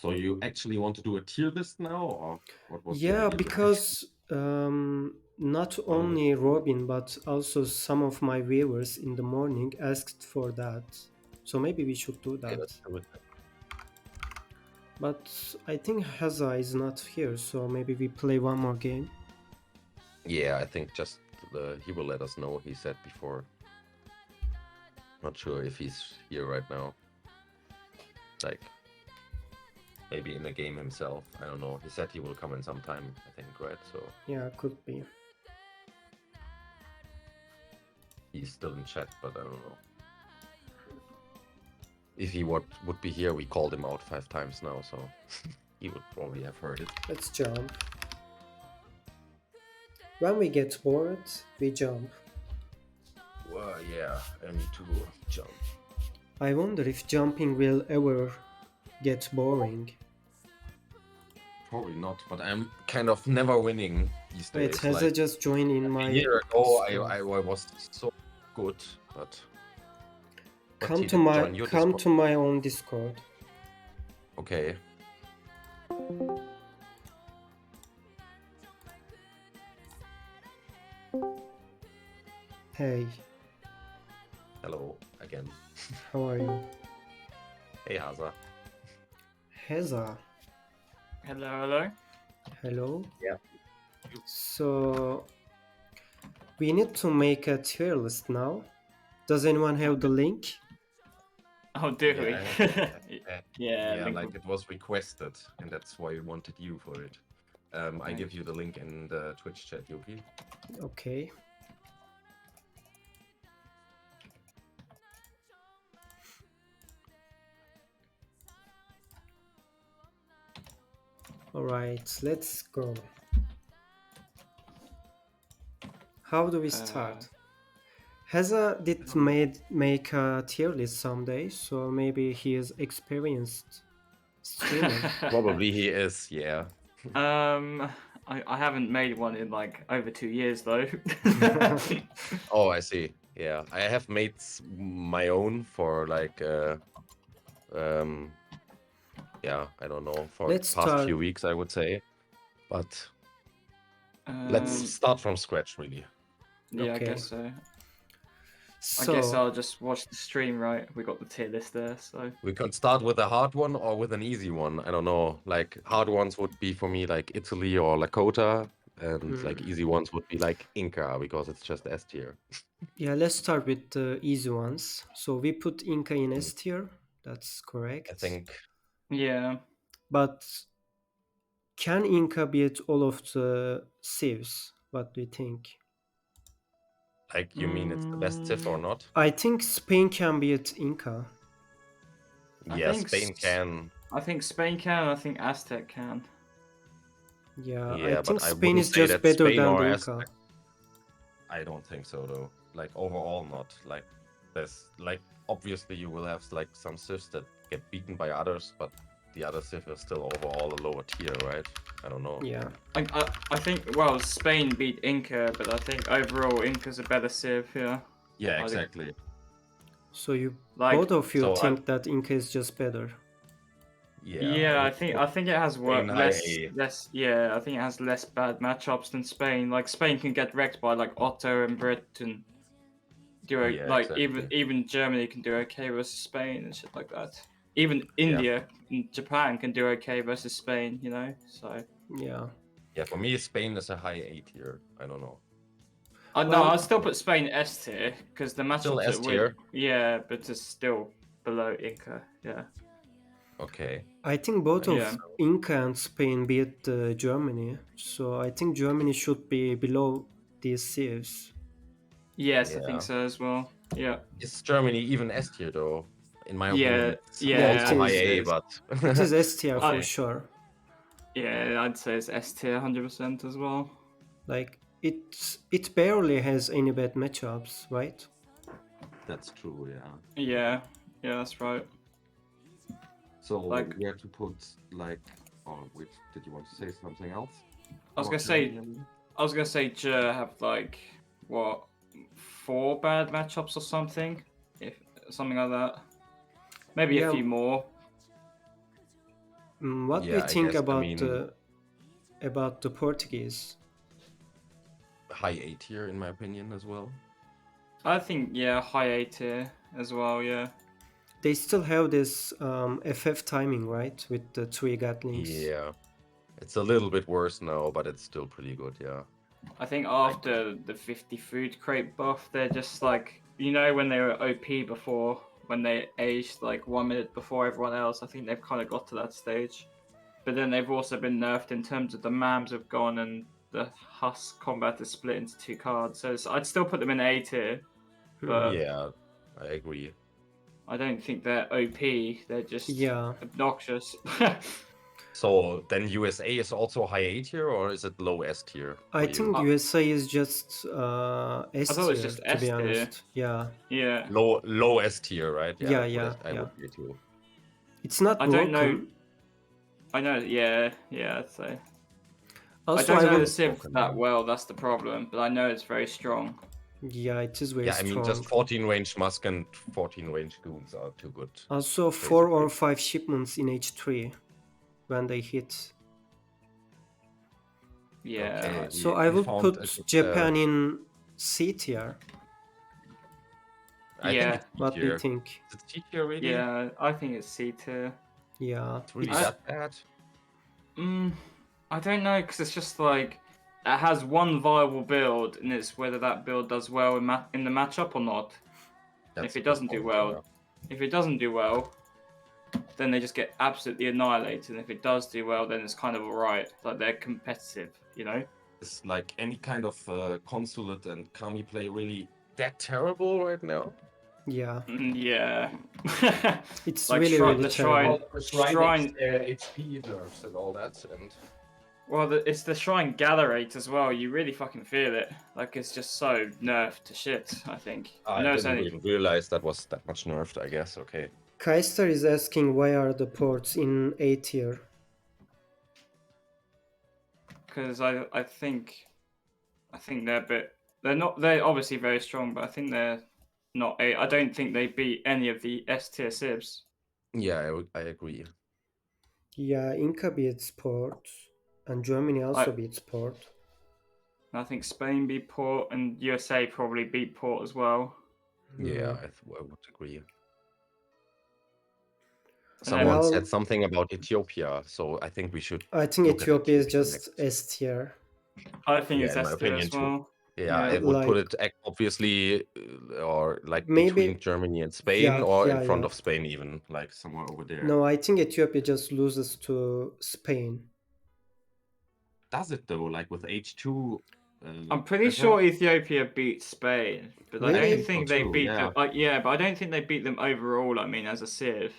So you actually want to do a tier list now, or what was the Yeah, idea behind it? because not Oh, only Robin, but also some of my viewers in the morning asked for that. So maybe we should do okay, that. let's do it. But I think Hazza is not here, so maybe we play one more game. Yeah, I think just he will let us know. He said before. Not sure if he's here right now. Like maybe in the game himself. I don't know. He said he will come in sometime. I think, right? So Yeah, could be. he's still in chat, but I don't know. If he would be here, we called him out 5 times now, so he would probably have heard it. Let's jump. When we get bored, we jump. Well, yeah, I need to jump. I wonder if jumping will ever get boring. Probably not, but I'm kind of never winning these Wait, days. Hazza Like just joined in a my year ago, Discord. I was so good, but Come he to didn't my join your come Discord. to my own Discord. Okay. Hey, Hello again. how are you? Hey, Hazza. Hazza. Hello. Hello. Yeah. So we need to make a tier list now. Does anyone have the link? Oh, do we? Yeah, link like it was requested, and that's why we wanted you for it. I give you the link in the Twitch chat, Yuki. Okay. All right, let's go. How do we start? Hazza did make a tier list someday, so maybe he is experienced streamer. Probably he is, yeah. I haven't made one in like over 2 years though. Oh, I see. Yeah, I have made my own for like, yeah, I don't know, for Let's the past start. few weeks, I would say. But let's Um, start from scratch, really. yeah, I Okay. guess so. I So guess I'll just watch the stream, right? We got the tier list there, so. We could start with a hard one or with an easy one. I don't know. Like hard ones would be for me like Italy or Lakota, and like easy ones would be like Inca because it's just S tier. yeah, let's start with the easy ones. So we put Inca in S tier. That's I correct. think Yeah. But can Inca beat all of the civs? What do you think? like you mean it's the best Civ or not? I think Spain can beat Inca. Yeah, Spain can. I think Spain can. I think Aztec can. Yeah, I Yeah, think but I Spain wouldn't is say just that better Spain than or the S. Inca. I don't think so though. Like overall, not. Like there's like obviously you will have like some civs that get beaten by others, but the other civ is still overall a lower tier, right? I don't know. Yeah. I think, well, Spain beat Inca, but I think overall Inca's a better civ, yeah. Yeah, I think- exactly. So you Like, both of you so think that Inca is just better. yeah, would I think it has Spain high A. yeah, I think it has less bad matchups than Spain. Like Spain can get wrecked by like Otto and Britain. Yeah, Like exactly. even Germany can do okay versus Spain and shit like that. Even India and Japan can do okay versus Spain, you know. So Yeah. Yeah, for me, Spain is a high A tier. I don't know. no, Well- I'll still put Spain S tier because the Still matchups S are tier? yeah, but it's still below Inca. Yeah. Okay. I think both of Yeah. Inca and Spain beat Germany, so I think Germany should be below these civs. Yes, I Yeah. think so as well. Yeah. Is Germany even S tier though? In my Yeah, opinion, it's yeah, it also high is. A, but It is S tier for Okay. sure. Yeah, I'd say it's S tier 100% as well. Like it barely has any bad matchups, right? That's true, yeah. Yeah, that's right. So Like- where to put like, or which did you want to say something else? I was About gonna say, Germany? have like what 4 bad matchups or something, if something like that. Maybe Yeah. a few more. What do you Yeah, I think guess. I about mean, the Portuguese? high A tier in my opinion as well. I think high A tier as well. Yeah. They still have this FF timing, right, with the 3 Gatlings. Yeah, it's a little bit worse now, but it's still pretty good. Yeah. I think after the 50 food crate buff, they're just like, when they were OP before, when they aged like 1 minute before everyone else, I think they've kind of got to that stage. But then they've also been nerfed in terms of the MAMs have gone and the Huss combat is split into 2 cards. So I'd still put them in A tier, but Yeah, I agree. I don't think they're OP. They're just Yeah. obnoxious. So then USA is also high A tier, or is it low S tier? I for think you? USA is just S I thought it was tier, just to S be tier. honest. Yeah. Yeah. Low S tier, right? Yeah, I yeah. would say too. It's not I don't know. broken. I know, yeah, I'd say. I Also, don't I know the will. Civ broken, that yeah. well, that's the problem, but I know it's very strong. Yeah, it is very Yeah, I strong. mean, just 14 range Musk and 14 range Goons are too good. Also, 4 or basically. 5 shipments in H3 when they hit. Yeah. Okay, So we- I we will found put a good, Japan in C tier. I think Yeah. it's C What do you tier. think? Is it C tier really? Yeah, I think it's C tier. Yeah. It's really it's- that bad? I don't know, because it's just like, it has one viable build, and it's whether that build does well in the matchup or not. That's If a it good doesn't do point, well, yeah. if it doesn't do well, then they just get absolutely annihilated. And if it does do well, then it's kind of alright. Like, they're competitive, Is like any kind of consulate and kami play really that terrible right now? Yeah. Yeah. It's like really, really the terrible. shrine. HP nerfs and all that, and Well, it's the shrine gatherate as well. You really fucking feel it. Like, it's just so nerfed to shit. I think. I know it's didn't only even realize that was that much nerfed. I guess. Okay. Kaister is asking why are the ports in A tier? because I think they're a bit. They're obviously very strong, but I think they're not a. I don't think they beat any of the S tier Civs. Yeah, I agree. Yeah, Inca beats port, and Germany also beats port. I think Spain beat Port, and USA probably beat Port as well. Yeah, I would agree. And Someone Well- said something about Ethiopia, so I think we should. I think look at Ethiopia is Ethiopia just next. S tier. I think Yeah, it's in my S tier opinion as too. well. Yeah, Yeah, it would put like- it obviously, or like Maybe- between Germany and Spain, Yeah, or yeah, in front yeah. of Spain, even like somewhere over there. No, I think Ethiopia just loses to Spain. Does it though? Like with H2. I'm pretty sure Ethiopia beat Spain, but I Really? don't think they too, beat yeah. them. But I don't think they beat them overall. I mean, as a Civ.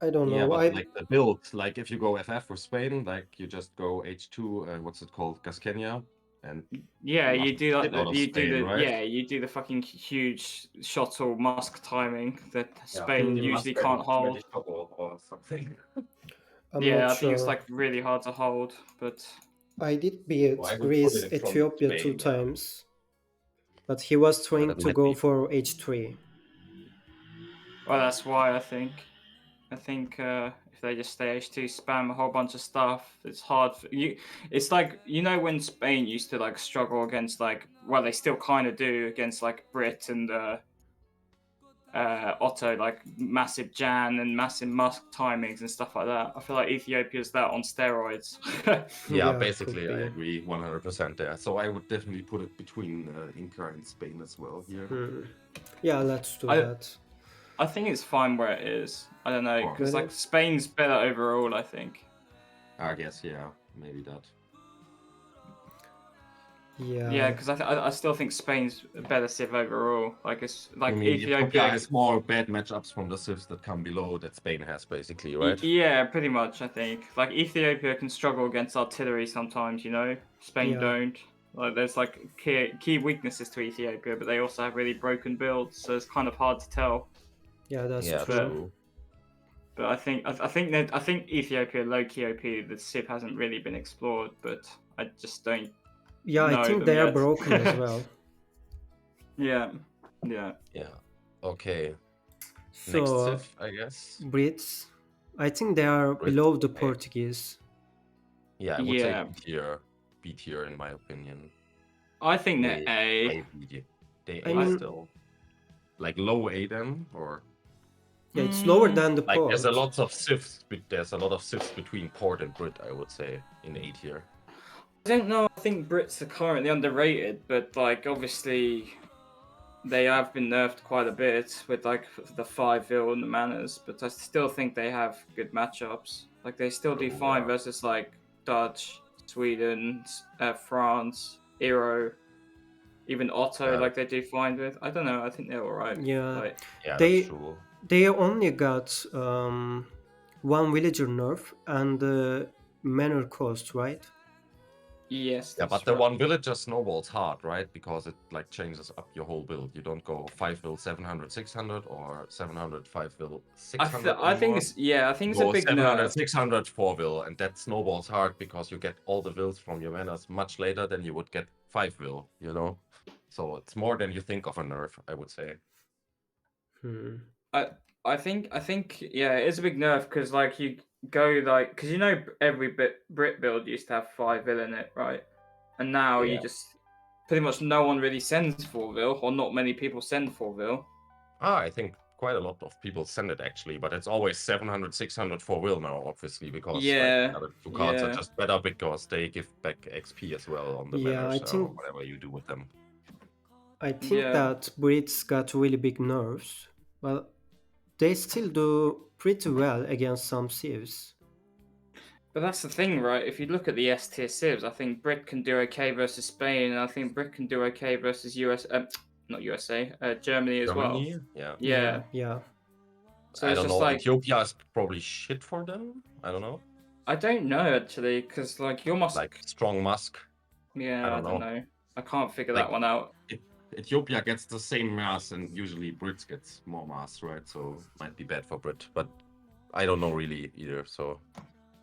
I don't Yeah, know. but I like the build, like if you go FF for Spain, like you just go H2, what's it called, Gasquenia, and Yeah, Musk you do like shit out of you do Spain, the right? you do the fucking huge shuttle Musk timing that Yeah, Spain usually can't hold. or something. I'm Yeah, not I think it's sure. like really hard to hold, but I did beat Well, I would put Greece, it in front of Ethiopia Spain, 2 yeah. times, but he was trying that to might go be- for H3. well, that's why I think if they just stay H2, spam a whole bunch of stuff, it's hard for you. It's like when Spain used to like struggle against they still kind of do against like Brit and Otto, like massive Jan and massive Musk timings and stuff like that. I feel like Ethiopia's that on steroids. Yeah, Yeah, basically, could I be. agree 100% there. So I would definitely put it between Inca and Spain as well here. Yeah, let's do I- that. I think it's fine where it is. I don't know, because Really? like Spain's better overall, I think. I guess, yeah, maybe that. Yeah, because I still think Spain's a better Civ overall. Like it's like I mean, Ethiopia. has more bad matchups from the civs that come below that Spain has, basically, right? Yeah, pretty much. I think like Ethiopia can struggle against artillery sometimes. Spain Yeah. don't. Like there's like key weaknesses to Ethiopia, but they also have really broken builds, so it's kind of hard to tell. Yeah, that's Yeah, true. true. But I think Ethiopia low key OP. The Civ hasn't really been explored, but I just don't. Yeah, I know think them they are yet. broken as well. Yeah. Yeah. Okay. So, Next civ, I guess. Brits, I think they are Brits, below the I- Portuguese. Yeah, I would say Yeah, B tier in my opinion. I think they're They A. B tier. They I A mean, still. Like low A then, or yeah, it's lower Mm, than the like there's a Port. lot of sifts. There's a lot of sifts between Port and Brit. I would say in A tier. I don't know. I think Brits are currently underrated, but like obviously they have been nerfed quite a bit with like the 5-0 and the manners, but I still think they have good matchups. Like they still do Oh, fine yeah. versus like Dutch, Sweden, France, Euro, even Otto. Yeah, Like they do fine with. I don't know. I think they're alright. Yeah, Like yeah, that's they true. they only got one villager nerf and the manor cost, right? yes, Yeah, that's but the right. one villager snowballs hard, right? Because it like changes up your whole build. You don't go 5 vil 700 600 or 700 5 vil 600 I think anymore. it's I think it's a Go big 700 nerf. 600 4 vil, and that snowballs hard because you get all the vils from your manners much later than you would get 5 vil, you know? So it's more than you think of a nerf, I would say. Hmm. I think yeah, it is a big nerf because like you go like because you know every Brit build used to have 5 vil in it, right? And now you Yeah. just pretty much no one really sends 4 vil, or not many people send 4 vil. I think quite a lot of people send it actually, but it's always 700 600 4 vil now, obviously, because like Yeah, the other two cards are yeah. just better because they give back XP as well on the Yeah, manners or whatever you do with them. I think Yeah. that Brits got really big nerfs, but they still do pretty well against some civs. But that's the thing, right? If you look at the S tier civs, I think Brit can do okay versus Spain, and I think Brit can do okay versus not USA, Germany as well. Germany, yeah. Yeah. Yeah. So I it's don't just know. like Ethiopia is probably shit for them. I don't know. I don't know actually, because like your Musk. Like strong Musk. Yeah, I don't know. I can't figure Like that one out. Ethiopia gets the same mass, and usually Brits gets more mass, right? So might be bad for Brit, but I don't know really either. So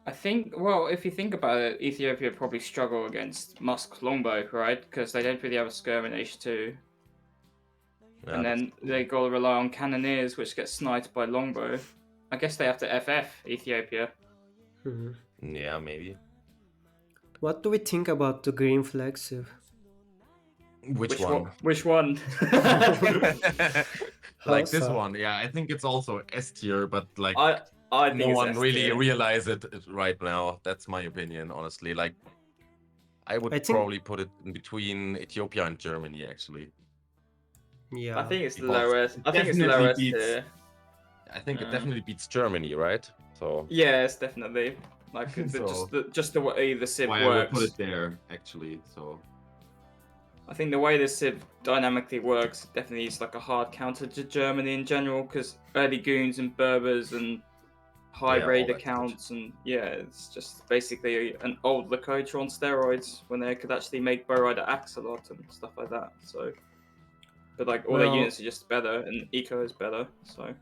I think, well, if you think about it, Ethiopia probably struggle against Musk longbow, right? Because they don't really have a skirm in H2. yeah, And that's then true. they got to rely on cannoneers, which get sniped by longbow. I guess they have to FF Ethiopia. Mhm. Yeah, maybe. What do we think about the green flag civ? Which one? Which one? Like this Hazza. one, yeah. I think it's also S tier, but like I think no it's one S really tier. realize it right now. That's my opinion, honestly. Like I would I think- probably put it in between Ethiopia and Germany, actually. Yeah. I think it's Because lowest. it I think it's definitely lowest beats- tier. I think it definitely beats Germany, right? So Yes, definitely. Like So- just the way the civ why I would works. put it there, actually. So I think the way the civ dynamically works definitely is like a hard counter to Germany in general, because early goons and Berbers and high Yeah, all raid that accounts, and yeah, it's just basically an old Lakota on steroids when they could actually make Bow Rider axe a lot and stuff like that. So, but like all their Well- units are just better, and eco is better. So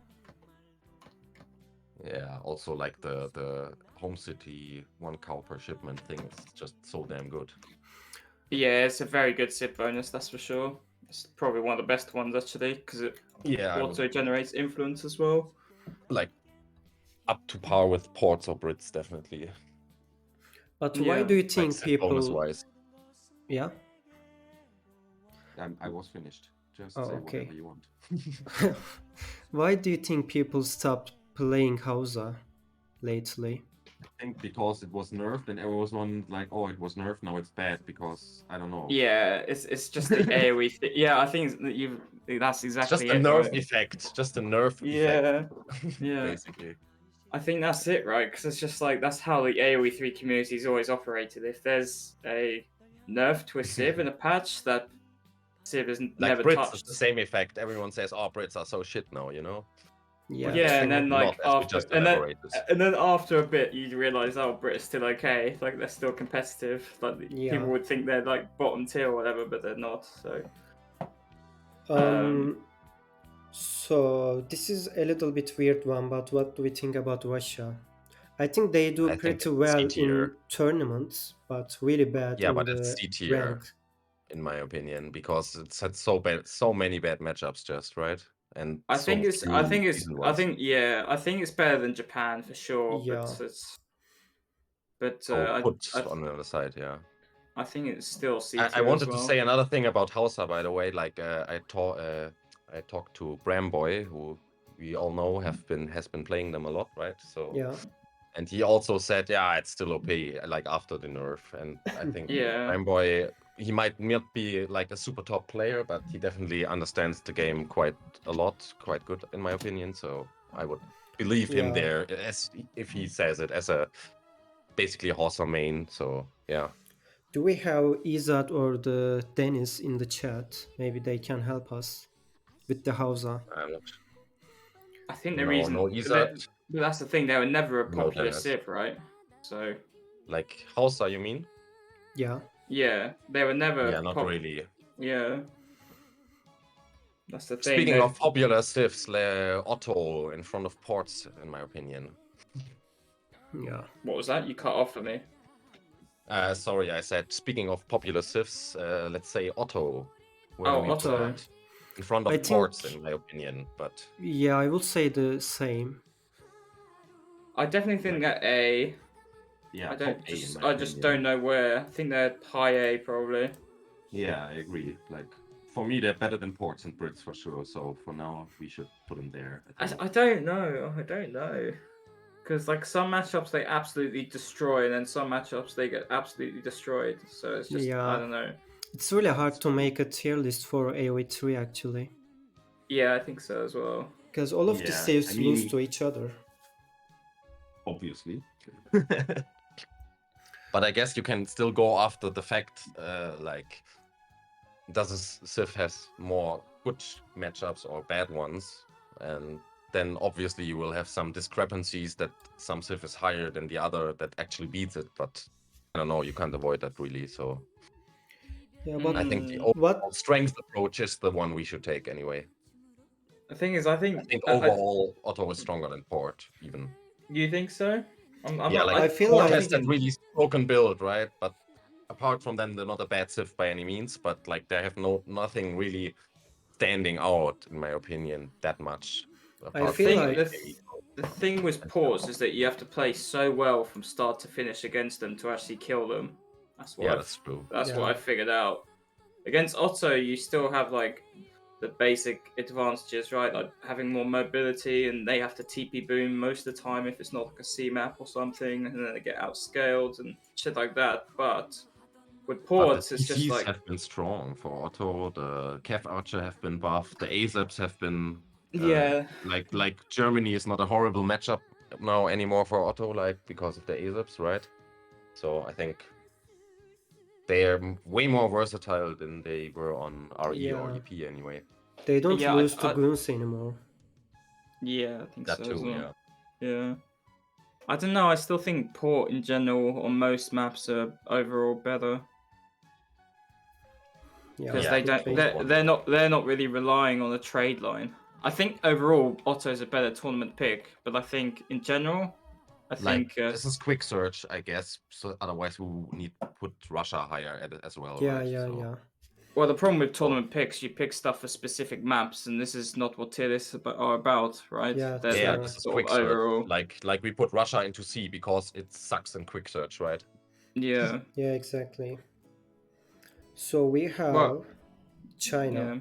yeah, also like the home city 1 cow per shipment thing is just so damn good. yeah, it's a very good civ bonus, that's for sure. It's probably one of the best ones actually, because it Yeah, I would- auto generates influence as well. like up to par with ports or Brits, definitely. But why Yeah. do you Like think set bonus people? wise. Yeah. I was finished. Just Oh, say okay. whatever you want. Why do you think people stopped playing Hazza lately? I think because it was nerfed and everyone like, oh, it was nerfed, now it's bad because I don't know. Yeah, it's just the AoE thing. Yeah, I think that's It's exactly just a it. nerf right? effect. Just a nerf Yeah, effect. yeah. Basically. I think that's it, right? Because it's just like that's how the AoE 3 community's always operated. If there's a nerf to a civ in a patch, that civ is Like never Brits, touched. it's the same effect. Everyone says, oh, Brits are so shit now, you know? Yeah. Yeah, and true. then like Not as we after, just and then elaborated. after a bit, you realize, oh, Brit is still okay. Like they're still competitive. Like Yeah. people would think they're like bottom tier or whatever, but they're not. So So this is a little bit weird one, but what do we think about Russia? I think they do I think pretty it's well C in tier. tournaments, but really bad Yeah, in but the it's C tier, ranked. in my opinion, because it's had so many bad matchups just, right? and I so think it's. few I think it's. decent I ones. think yeah. I think it's better than Japan for sure. Yeah. But it's. But Oh, put on the other side, yeah. I think it's still C I tier as wanted to well. say another thing about Hausa, by the way. Like I talked to Bramboy, who we all know has been playing them a lot, right? So Yeah. and he also said, yeah, it's still OP, like after the nerf. And I think Yeah. Bramboy, he might not be like a super top player, but he definitely understands the game quite a lot, quite good in my opinion. So I would believe him Yeah. there as if he says it as a basically Hausa main. So yeah. Do we have Izat or the Dennis in the chat? Maybe they can help us with the Hausa. I'm not I think the No, reason. no Izat, But that's the thing. They were never a no popular Dennis. civ, right? So Like Hausa, you mean? Yeah. yeah, they were never. Yeah, not really. Yeah. That's the thing. Speaking of popular civs, Otto in front of ports, in my opinion. Yeah. What was that? You cut off for me. Sorry, I said speaking of popular civs, let's say Otto. Where Oh, do we put Otto. that? In front of I ports, think- in my opinion. But Yeah, I would say the same. I definitely think that A. yeah, I top don't A in just. my I just opinion. don't know where. I think they're high A probably. Yeah, I agree. Like for me, they're better than ports and Brits for sure. So for now, we should put them there. I don't know. I don't know. Because like some matchups they absolutely destroy, and then some matchups they get absolutely destroyed. So it's just Yeah. I don't know. It's really hard to make a tier list for AoE 3 actually. Yeah, I think so as well. Because all of the Yeah, saves I mean- lose to each other. Obviously. But I guess you can still go after the fact, like, does a Civ has more good matchups or bad ones? And then obviously you will have some discrepancies that some Civ is higher than the other that actually beats it. But I don't know, you can't avoid that really. So Yeah, but I think the Mm. overall what? strength approach is the one we should take anyway. The thing is, I I think think overall Otto is stronger than Port even. you think so? I'm Yeah, not, like I feel Port like- has that really broken build, right? But apart from them, they're not a bad Civ by any means. But like they have nothing really standing out, in my opinion, that much. I apart feel from like- the thing with ports is that you have to play so well from start to finish against them to actually kill them. That's what Yeah, I've- that's true. That's Yeah. what I figured out. Against Otto, you still have like the basic advantages, right? Like having more mobility, and they have to TP boom most of the time if it's not like a C map or something, and then they get outscaled and shit like that. But with But ports, the it's just TCs like have been strong for Otto. The Cav Archer have been buffed. The ASAPs have been yeah, like Germany is not a horrible matchup now anymore for Otto, like because of the ASAPs, right? So I think they are way more versatile than they were on RE or Yeah. EP anyway. They don't Yeah, lose to I- goons anymore. yeah, I think That so too, as well. yeah. Yeah. I don't know. I still think port in general on most maps are overall better Yeah, because Yeah, they could don't. be. They're not really relying on a trade line. I think overall Otto's a better tournament pick, but I think in general, I Like think this is quick search, I guess. So otherwise we will need to put Russia higher at it as well. Yeah, right? yeah, So, yeah. well the problem with tournament picks, you pick stuff for specific maps, and this is not what tier lists are about, right? Yeah, They're Yeah, Sure. this is sort quick of search. overall. Like we put Russia into C because it sucks in quick search, right? Yeah. Yeah, exactly. So we have Well, China. Yeah.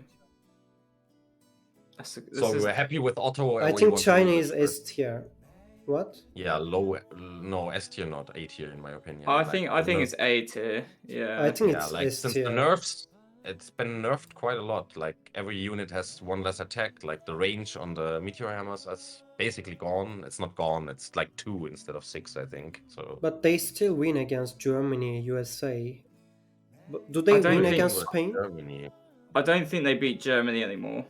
This So we is- were happy with Otto. I or we think want to China leave is it first? S tier. What? Yeah, low. No, S tier, not A tier, in my opinion. I Like, think the nerf- it's A tier. Yeah. I think yeah, it's like S since the tier. nerfs, it's been nerfed quite a lot. Like every unit has one less attack. Like the range on the meteor hammers is basically gone. It's not gone. It's like 2 instead of 6, I think. So But they still win against Germany, USA. But do I they don't win think- against Spain? Germany. I don't think they beat Germany anymore.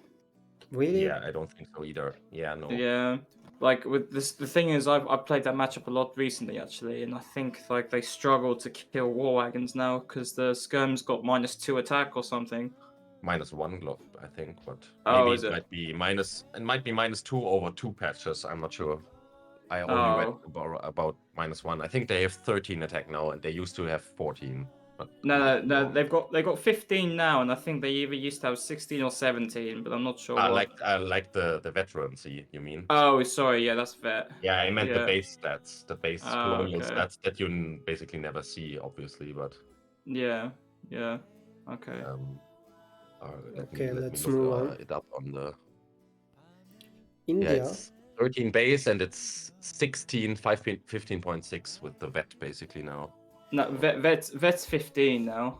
Really? Yeah, I don't think so either. Yeah, no. Yeah. Like with this, the thing is, I've played that matchup a lot recently actually, and I think like they struggle to kill war wagons now because the skirm's got -2 attack or something. -1 glove, I think, but Oh, maybe is it it? might be minus. It might be -2 over 2 patches. I'm not sure. I only read Oh. about -1. I think they have 13 attack now, and they used to have 14. But No. They've got 15 now, and I think they either used to have 16 or 17, but I'm not sure what. I like the veterancy. You mean? Oh, sorry. Yeah, that's vet. Yeah, I meant the Yeah. base stats, the base Oh, colonial okay. stats that you basically never see, obviously. But Yeah. Okay. Okay, let me let's look move on. it up on the. Yeah, India. it's 13 base and it's 16, 15.6 with the vet basically now. No, vet's 15 now.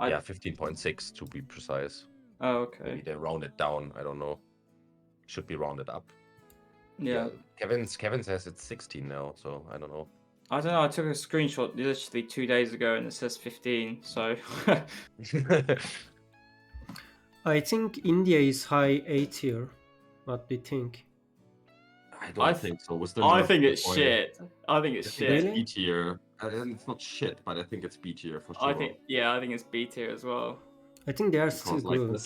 Yeah, 15.6 to be precise. Oh, okay. Maybe they round it down. I don't know. Should be rounded up. Yeah. Kevin says it's 16 now, so I don't know. I don't know. I took a screenshot literally 2 days ago, and it says 15. So. I think India is high A tier. What do you think? I don't think so. I think it's shit. I think it's shit. Really? B tier. It's not shit, but I think it's B tier for sure. I think it's B tier as well. I think they are still Because like good. the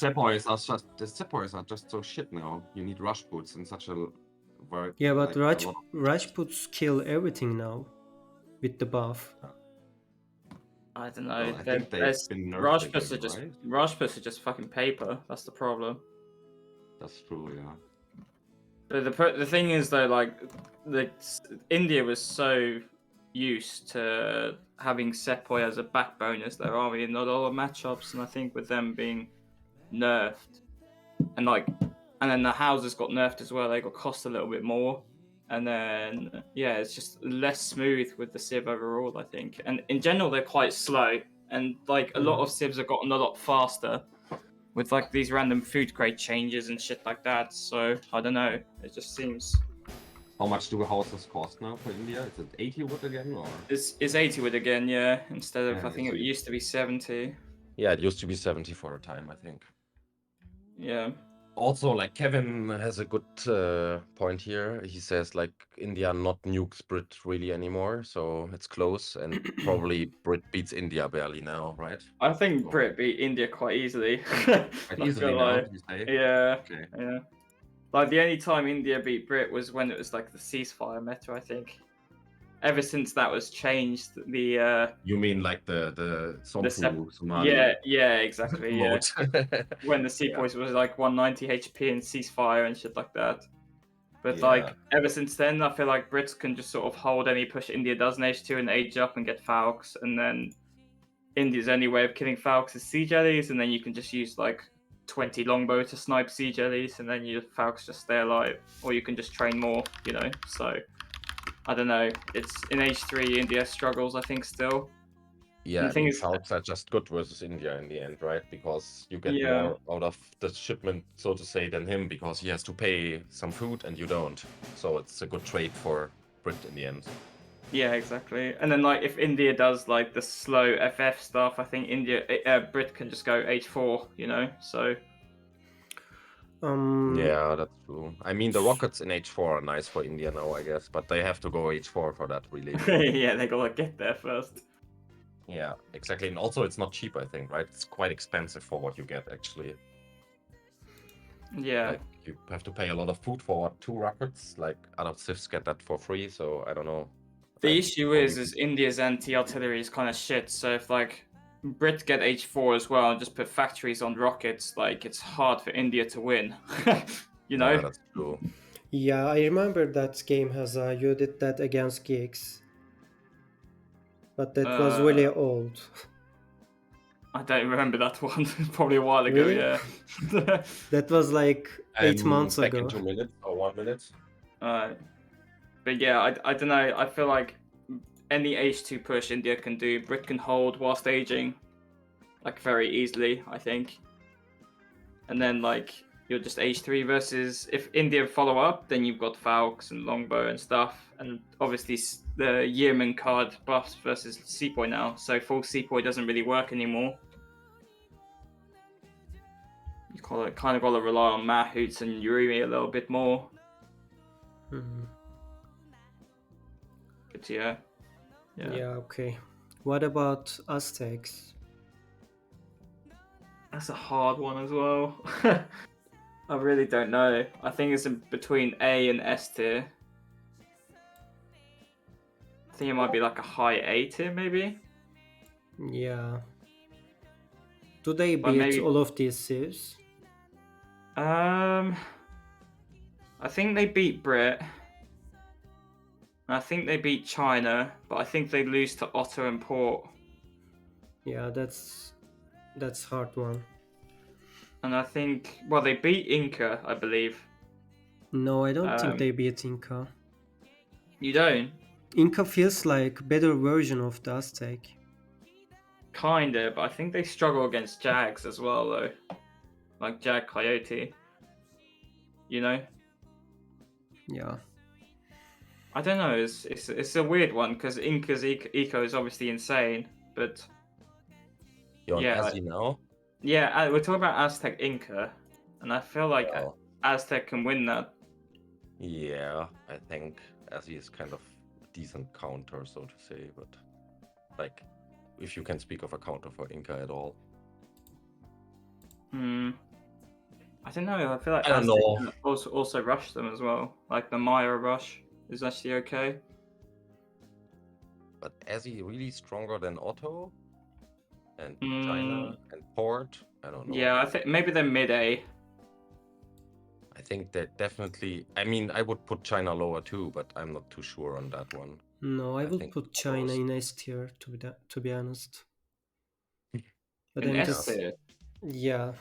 Sepoys are just so shit now. You need Rajputs in such a Yeah, but Rajputs kill everything now with the buff. I don't know. Well, I think they've been nerfed Rajputs are again, just right? Rajputs are just fucking paper. That's the problem. That's true, yeah. But the thing is though, like India was so used to having Sepoy as a backbone as their army in not all the matchups, and I think with them being nerfed, and then the houses got nerfed as well. They got cost a little bit more, and then it's just less smooth with the Civ overall, I think. And in general, they're quite slow, and like a lot of Civs have gotten a lot faster with like these random food crate changes and shit like that. So I don't know. It just seems. How much do houses cost now for India? Is it 80 wood again, or? It's 80 wood again, yeah. Instead of Yeah, I think it used to be 70. Yeah, it used to be 70 for a time, I think. Yeah. Also, like Kevin has a good point here. He says like India not nukes Brit really anymore, so it's close, and probably Brit beats India barely now, right? I think Brit beat India quite easily. Quite easily now, you say? Yeah. Okay. Yeah. Like the only time India beat Brit was when it was like the ceasefire meta, I think. Ever since that was changed, the You mean like the Somali yeah, exactly, yeah. mode. When the Sepoys was like 190 HP and ceasefire and shit like that. But Yeah. like ever since then, I feel like Brits can just sort of hold any push India does in H2 and age up and get Falcons, and then India's only way of killing Falcons is siege jellies, and then you can just use like 20 longbow to snipe siege jellies, and then your Falcons just stay alive, or you can just train more, you know. So I don't know. It's in H3 India struggles, I think, still. Yeah, the thing is, Falcons are just good versus India in the end, right? Because you get Yeah. more out of the shipment, so to say, than him, because he has to pay some food and you don't. So it's a good trade for Brit in the end. Yeah, exactly. And then like if India does like the slow FF stuff, I think Brit can just go H4, you know. So Yeah, that's true. I mean, the rockets in H4 are nice for India now, I guess, but they have to go H4 for that, really. yeah, they gotta get there first. Yeah, exactly. And also, it's not cheap, I think, right? It's quite expensive for what you get, actually. Yeah. Like, you have to pay a lot of food for 2 rockets. Like, other civs get that for free, so I don't know. The issue is India's anti-artillery is kind of shit. So if like Brit get H4 as well and just put factories on rockets, like it's hard for India to win. You know? Yeah, that's true. Yeah, I remember that game has you did that against Geeks. But that was really old. I don't remember that one. Probably a while ago, Really? yeah. That was like 8 months back ago. in 2 minutes or 1 minute. But yeah, I don't know. I feel like any H2 push India can do, Brit can hold whilst aging, like very easily, I think. And then like you're just H3 versus if India follow up, then you've got Falcons and Longbow and stuff, and obviously the Yeoman card buffs versus Sepoy now. So full Sepoy doesn't really work anymore. You kind of got to rely on Mahouts and Yurimi a little bit more. But yeah. Yeah, okay. What about Aztecs? That's a hard one as well. I really don't know. I think it's in between A and S tier. I think it might be like a high A tier, maybe. Yeah. Do they But beat maybe all of these civs? um, I think they beat Brit. I think they beat China, but I think they lose to Otto and Port. Yeah, that's hard one. And I think well they beat Inca, I believe. No, I don't think Um, they beat Inca. you don't? Inca feels like better version of the Aztec. Kinda, but I think they struggle against Jags as well though. Like Jag Coyote. You know? Yeah. I don't know, it's a weird one because Inca's eco is obviously insane, but You're on yeah, Azzy now? yeah, we're talking about Aztec Inca, and I feel like Well, Aztec can win that. yeah, I think Azzy is kind of decent counter, so to say, but like, if you can speak of a counter for Inca at all. Hmm. I don't know. I feel like I don't Aztec know. can also rush them as well. Like the Maya rush is actually okay. But Azzy really stronger than Otto and Hmm. China and Port? I don't know. Yeah, I think maybe they're mid A. I think that definitely. I mean, I would put China lower too, but I'm not too sure on that one. No, I I will think put China Otto's. in S tier to be honest. But In then S this, tier. yeah,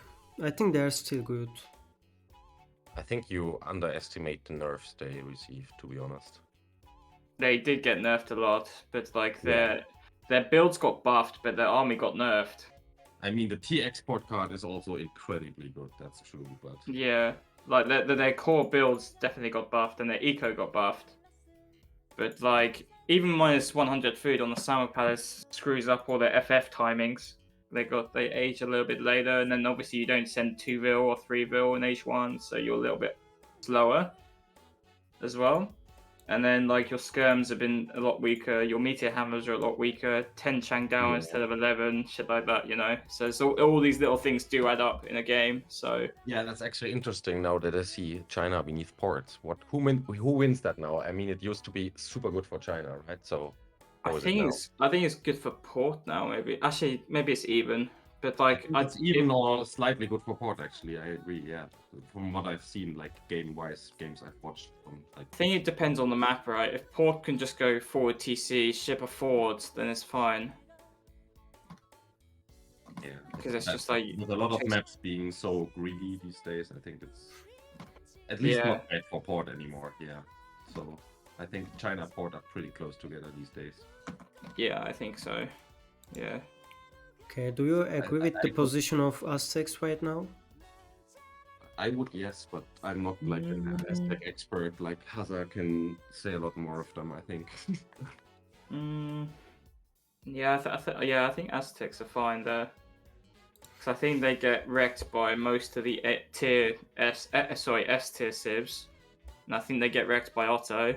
I think they're still good. I think you underestimate the nerfs they receive, to be honest. They did get nerfed a lot, but like Yeah. their builds got buffed, but their army got nerfed. I mean, the T export card is also incredibly good. That's true, but Yeah, like their core builds definitely got buffed, and their eco got buffed. But like even minus 100 food on the Summer Palace screws up all their FF timings. They age a little bit later, and then obviously you don't send 2 vil or 3 vil in H1, so you're a little bit slower as well. And then like your skirms have been a lot weaker, your meteor hammers are a lot weaker, 10 Changdao yeah. instead of 11, shit like that, you know. So it's all these little things do add up in a game. So Yeah, that's actually interesting now that I see China beneath Port. Who wins that now? I mean, it used to be super good for China, right? So how is it now? I think it's good for Port now. Maybe it's even, but I like think it's even or slightly good for Port, actually. I agree, yeah. From what I've seen, like game-wise, games I've watched from like. I think it depends on the map, right? If Port can just go forward TC, ship a forward, then it's fine. Yeah, Because it's just like with a lot of maps being so greedy these days, I think it's at least yeah, not bad for Port anymore. Yeah, so I think China and Port are pretty close together these days. yeah, I think so. Yeah. Okay, do you agree with the I would, position of Aztecs right now? I would, yes, but I'm not like an Aztec expert. Like Hazza can say a lot more of them, I think. Mm, yeah, I think Aztecs are fine there. Because I think they get wrecked by most of the S tier civs, and I think they get wrecked by Otto.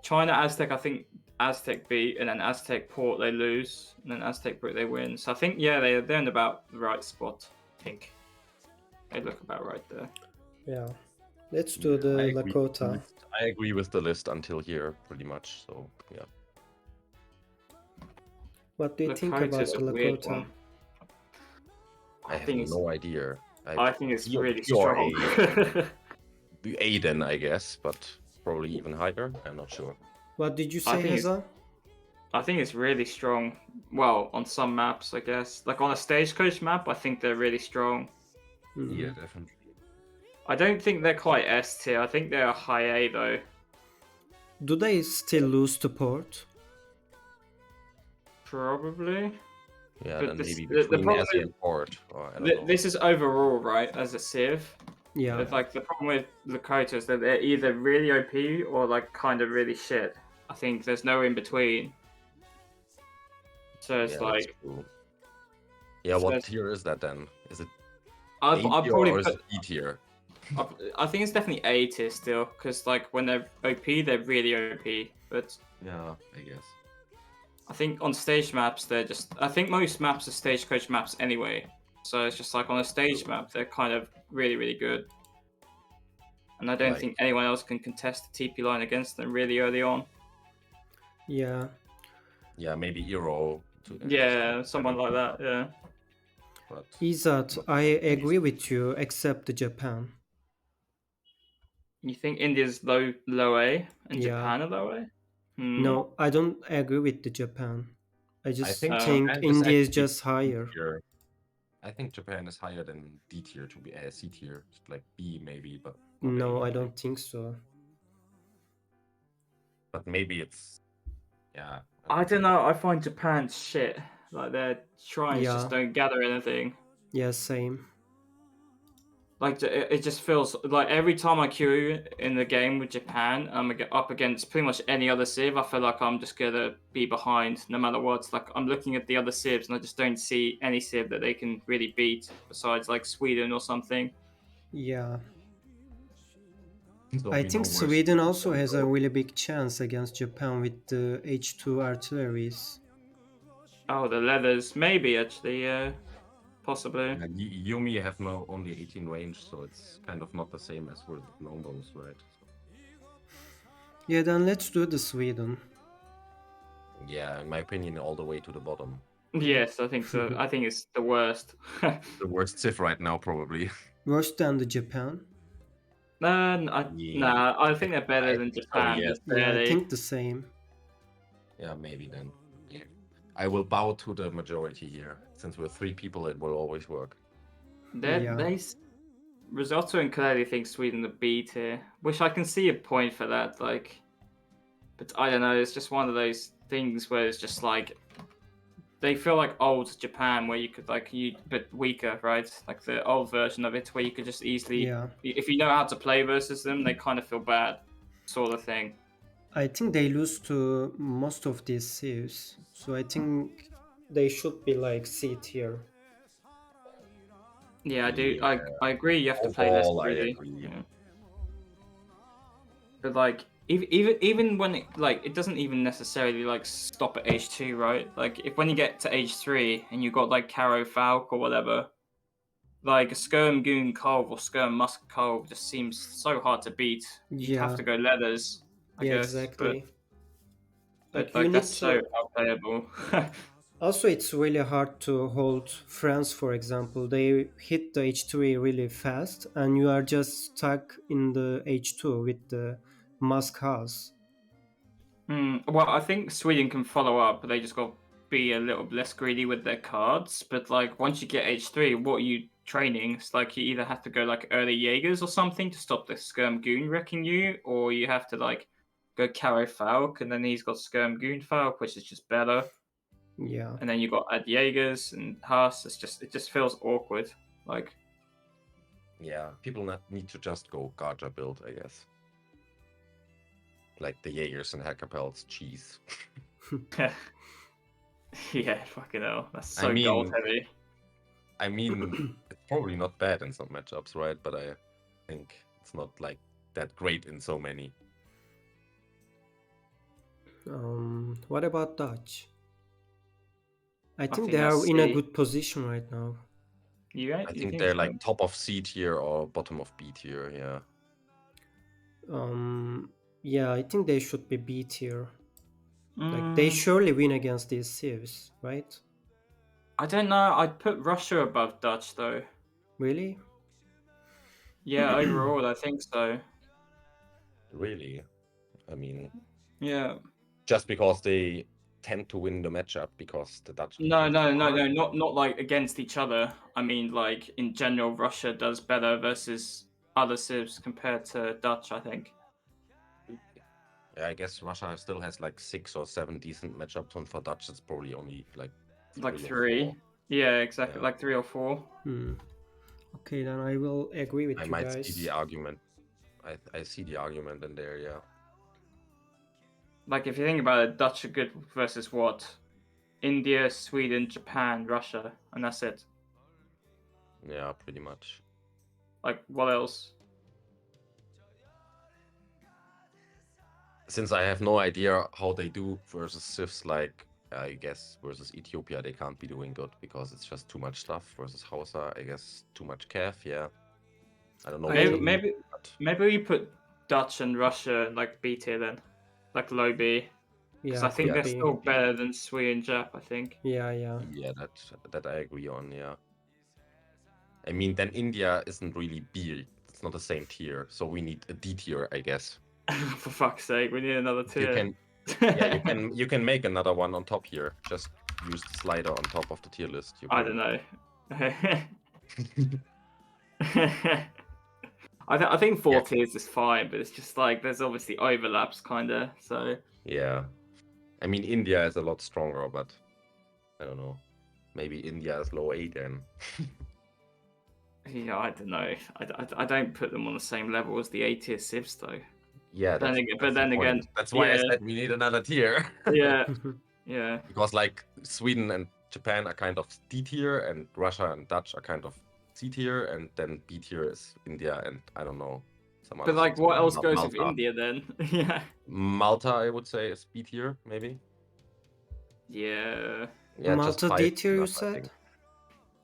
China Aztec, I think Aztec beat, and then Aztec Port they lose, and then Aztec Brit they win. So I think yeah, they're in about the right spot. I think they look about right there. Yeah. Let's do the Lakota. I agree with the list until here, pretty much. So yeah. What do you think Lakota's about a the weird Lakota? one. I have no idea. I think it's really you're strong. A then, I guess, but probably even higher. I'm not sure. What did you I say, think Hazza? I think it's really strong. Well, on some maps, I guess. Like on a stagecoach map, I think they're really strong. Yeah, definitely. I don't think they're quite S tier. I think they're high A though. Do they still lose to Port? Probably. Yeah, But then maybe the between problem Azzy and Port, or I don't know. this is overall right as a civ. Yeah. But, like the problem with Lakota is that they're either really OP or like kind of really shit. I think there's no in between. So it's Yeah, like that's true. Yeah, so what it's- tier is that then? Is it I'd A tier probably or is put it B tier? I think it's definitely A tier still because like when they're OP, they're really OP. But Yeah, I guess. I think on stage maps, they're just. I think most maps are stagecoach maps anyway. So it's just like on a stage map, they're kind of really, really good. And I don't Like- think anyone else can contest the TP line against them really early on. Yeah. Yeah, maybe Eero to Yeah, someone like that. Yeah. But Izat, I agree with you, except Japan. You think India's low A and Yeah. Japan are low A? No, I don't agree with the Japan. I I just think Oh. think Japan is India is actually just higher. tier. I think Japan is higher than D tier to be C tier, like B maybe, but not A. No, I don't think so. But maybe it's yeah. I don't know. I find Japan shit. Like their shrines Yeah. just don't gather anything. Yeah, same. Like it just feels like every time I queue in the game with Japan, I'm up against pretty much any other civ. I feel like I'm just gonna be behind no matter what. Like I'm looking at the other civs and I just don't see any civ that they can really beat besides like Sweden or something. Yeah. So I we think know where Sweden Sweden also can has a go. really big chance against Japan with the H2 artilleries. Oh, the leathers, maybe actually, possibly. And Yumi have no only 18 range, so it's kind of not the same as with longbows, right? Yeah, then let's do the Sweden. Yeah, in my opinion, all the way to the bottom. Yes, I think so. I think it's the worst. The worst civ right now, probably. Worse than the Japan. Nah, I think they're better I than think so, Japan, yes. but Yeah, I barely. think the same. Yeah, maybe then. Yeah. I will bow to the majority here. Since we're 3 people, it will always work. Yeah. Risotto and clearly think Sweden the B tier, which I can see a point for that. Like, but I don't know. It's just one of those things where it's just like they feel like old Japan, where you could but weaker, right? Like the old version of it, where you could just easily, Yeah. if you know how to play versus them, they kind of feel bad, sort of thing. I think they lose to most of these civs. So I think they should be like C tier. Yeah, I do. Yeah. I agree. You have to play less Overall, I greedy. agree. Yeah. But like even when it doesn't even necessarily like stop at H2, right? Like if when you get to H3 and you got like Caro Falk or whatever, like a Skirm Goon Cove or Skirm Musk Cove just seems so hard to beat. You'd have Yeah. to go leathers, I Yeah, guess. exactly. But You like need that's so to. unplayable. Also, it's really hard to hold France, for example. They hit the H3 really fast, and you are just stuck in the H2 with the Musk House. Well, I think Sweden can follow up, but they just got to be a little less greedy with their cards. But like once you get H3, what are you training? It's like you either have to go like early Jaegers or something to stop the Skirm Goon wrecking you, or you have to like go Caro Falk, and then he's got Skirm Goon Falk, which is just better. Yeah. And then you got Ad Jaegers and Haas. It just feels awkward. Like Yeah, people need to just go Garja build, I guess. Like the Jaegers and Hackapels, cheese. yeah, fucking hell, that's so I mean- gold heavy. I mean, it's probably not bad in some matchups, right? But I think it's not like that great in so many. What about Dutch? I think think they are that's in a C. good position right now. You I think think they're so? like top of C tier or bottom of B tier, yeah. Yeah, I think they should be B tier. Like they Mm, surely win against these civs, right? I don't know. I'd put Russia above Dutch though. Really? Yeah, overall, I think so. Really. I mean, Yeah. just because they tend to win the matchup because the Dutch No, defense is hard. not like against each other. I mean, like in general, Russia does better versus other civs compared to Dutch. I think. Yeah, I guess Russia still has like 6 or 7 decent matchups, and for Dutch it's probably only like Like 3 or three. 4. Yeah, exactly. Yeah. Like 3 or 4. Okay, then I will agree with I you might guys. see the argument. I see the argument in there, yeah. Like if you think about it, Dutch are good versus what? India, Sweden, Japan, Russia, and that's it. Yeah, pretty much. Like what else? Since I have no idea how they do versus Civs, like I guess versus Ethiopia, they can't be doing good because it's just too much stuff. Versus Hausa, I guess too much calf. Yeah, I don't know. Maybe we put Dutch and Russia in like B tier then, like low B. Because Yeah, I think could they're be. still better than Sui and Jap. I think. Yeah, yeah. Yeah, that I agree on. Yeah. I mean, then India isn't really B. It's not the same tier, so we need a D tier, I guess. For fuck's sake, we need another If you tier. can, yeah, you can make another one on top here. Just use the slider on top of the tier list. You I can. don't know. I think four Yeah. tiers is fine, but it's just like there's obviously overlaps, kind of. So Yeah. I mean, India is a lot stronger, but I don't know. Maybe India is low A then. yeah, I don't know. I don't put them on the same level as the A tier civs though. Yeah, Then that's, again, that's but the then point. again, That's why I yeah, said we need another tier. yeah, yeah. Because like Sweden and Japan are kind of D tier, and Russia and Dutch are kind of C tier, and then B tier is India and I don't know some But other like, things. what else goes with Malta. India then? Yeah, Malta, I would say, is B tier, maybe. yeah. Yeah, just Malta 5 D is tier, you enough, I said? think.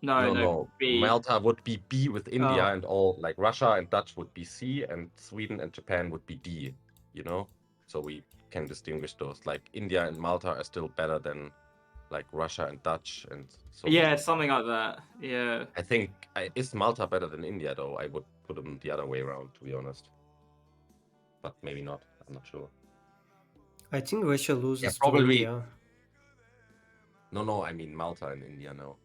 No, No, no, no. B. Malta would be B with India, Oh, and all like Russia and Dutch would be C, and Sweden and Japan would be D. You know, so we can distinguish those. Like India and Malta are still better than like Russia and Dutch, and so Yeah, something like that. Yeah. I think is Malta better than India though? I would put them the other way around, to be honest. But maybe not. I'm not sure. I think Russia loses to probably. India. No. I mean Malta and India. No.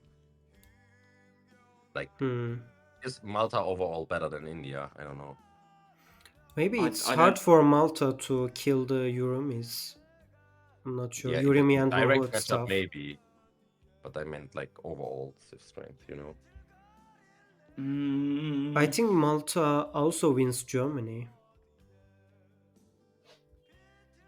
Like, Hmm. is Malta overall better than India? I don't know. Maybe it's I hard don't. for Malta to kill the Yurumis. I'm not sure. Yeah, Yurimi in and direct Nohut matchup stuff. maybe, but I meant like overall civ strength. You know. I Mm, think Malta also wins Germany.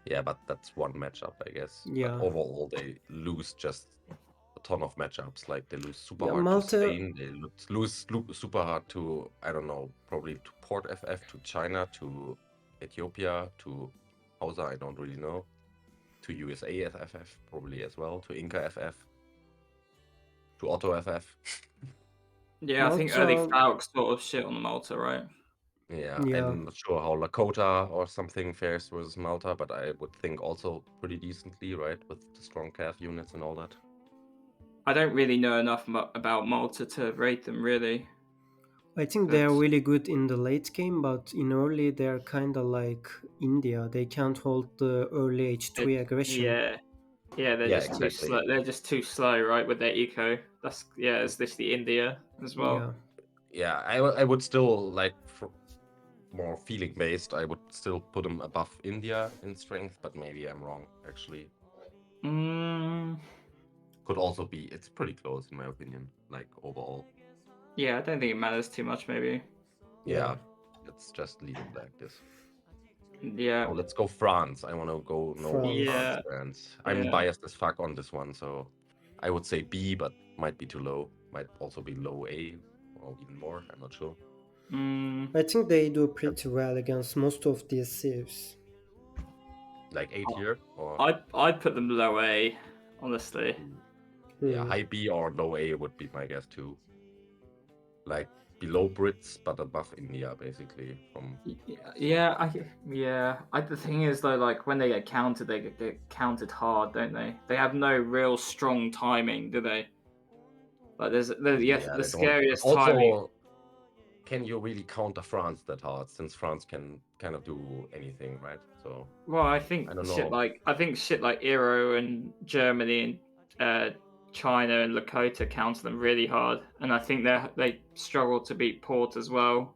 Yeah, but that's one matchup, I guess. But Yeah. overall, they lose just a ton of matchups. Like they lose super Yeah, hard to Malta. Spain. They lose super hard to, I don't know, probably to Port FF, to China, to Ethiopia, to Hazza, I don't really know, to USA FF probably as well, to Inca FF, to Otto FF. yeah, I think early Malta. Falk sort of shit on Malta, right? Yeah, Yeah. I'm not sure how Lakota or something fares versus Malta, but I would think also pretty decently, right, with the strong calf units and all that. I don't really know enough about Malta to rate them really. I think But they're really good in the late game, but in early they're kind of like India. They can't hold the early H3 aggression. yeah, yeah, they're Yeah, just too exactly. slow. They're just too slow, right, with their eco. That's it's literally India as well. Yeah. Yeah, I would still like more feeling based. I would still put them above India in strength, but maybe I'm wrong. Actually, Mm, could also be. It's pretty close in my opinion. Like overall. yeah, I don't think it matters too much. Maybe. Yeah, let's just leave it like this. Yeah. Oh, let's go France. I want to go know what France France. Yeah. stands. I'm Yeah. biased as fuck on this one, so I would say B, but might be too low. Might also be low A or even more. I'm not sure. Mm, I think they do pretty well against most of these civs. Like A tier or I'd put them low A, honestly. yeah, Hmm. high B or low A would be my guess too. Like below Brits but above India, basically. From The thing is though, like when they get countered, they get countered hard, don't they? They have no real strong timing, do they? Like yeah, the they don't. But scariest timing. also, can you really counter France that hard? Since France can kind of do anything, right? So Well, I don't know. I think shit like Iro and Germany and China and Lakota counter them really hard, and I think they struggle to beat Port as well.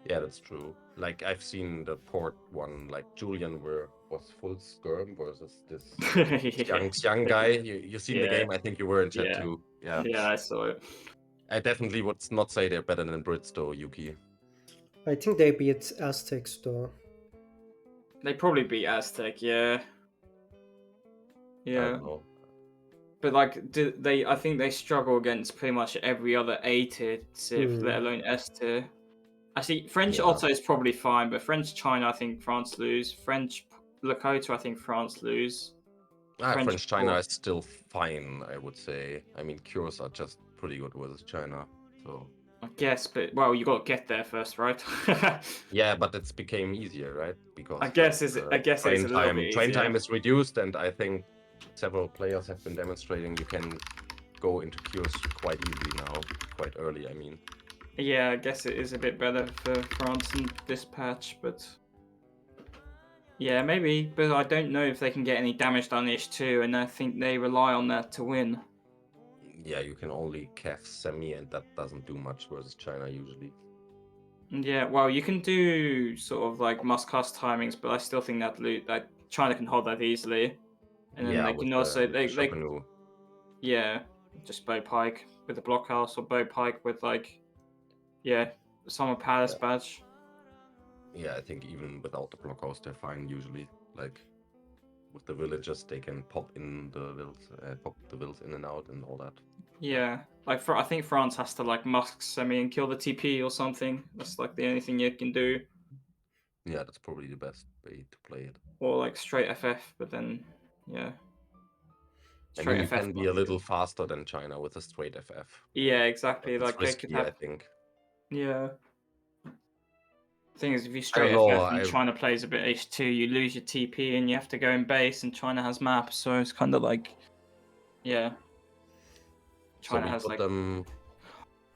Yeah, that's true. Like I've seen the port one, like Julian was full skirm versus this young guy. You seen the Yeah, game? I think you were in chat yeah, too. Yeah. yeah. I saw it. I definitely would not say they're better than Brits though, Yuki. I think they beat Aztecs though. They probably beat Aztec. Yeah, I yeah. don't know. But like, do they? I think they struggle against pretty much every other A tier civ, Hmm. let alone S tier. Actually, French Yeah. Otto is probably fine, but French China, I think France lose. French Lakota, I think France lose. French China Port. is still fine, I would say. I mean, cures are just pretty good versus China. So I guess, but well, you got to get there first, right? Yeah, but it's became easier, right? Because I guess it is a little bit train easier. time is reduced, and I think several players have been demonstrating you can go into queues quite easily now, quite early. I mean, Yeah, I guess it is a bit better for France in this patch, but yeah, maybe. But I don't know if they can get any damage done H2, and I think they rely on that to win. yeah, you can only CAF semi, and that doesn't do much versus China usually. Yeah, well, you can do sort of like must-cast timings, but I still think that China can hold that easily, and then Yeah, they with can the also with the Shogunnu. yeah, just bow pike with the blockhouse or bow pike with like Summer Palace badge. Yeah, I think even without the blockhouse, they're fine usually. Like with the villagers, they can pop the vills in and out and all that. Yeah, like I think France has to like musk semi and kill the TP or something. That's like the only thing you can do, Yeah, that's probably the best way to play it. or like straight FF. But then, yeah, I mean, straight you FF. can be a little faster than China with a straight FF, Yeah, but exactly. it's Like they could risky, I have. think. Yeah. Thing is, if you I don't straight know. FF and China plays a bit H2, you lose your TP and you have to go in base, and China has maps, so it's kind of like, yeah, So China we has put like. them.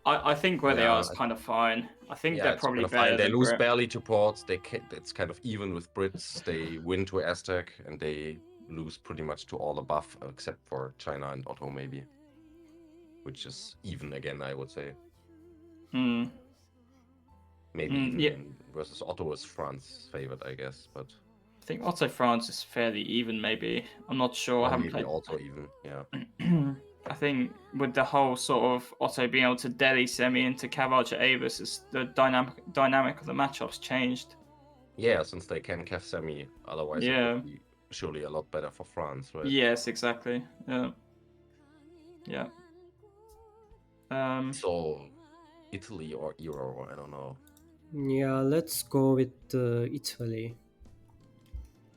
I think where they are Yeah, is kind of fine. I think yeah, they're it's kind probably of fine. better They than lose Brit. barely to ports. It's kind of even with Brits. They win to Aztec, and they lose pretty much to all above, except for China and Otto, maybe, which is even again, I would say. Hmm. Maybe Yeah, even versus Otto is France's favorite, I guess, but I think also France is fairly even. Maybe I'm not sure. I or haven't maybe played. also even, yeah. I think with the whole sort of Otto being able to deli semi into Cavalge Avis, is the dynamic of the matchups changed. Yeah, since they can CAF semi, otherwise it would Yeah. be surely a lot better for France, right? Yes, exactly. Yeah. Yeah. So Italy or Euro, I don't know. Yeah, let's go with Italy.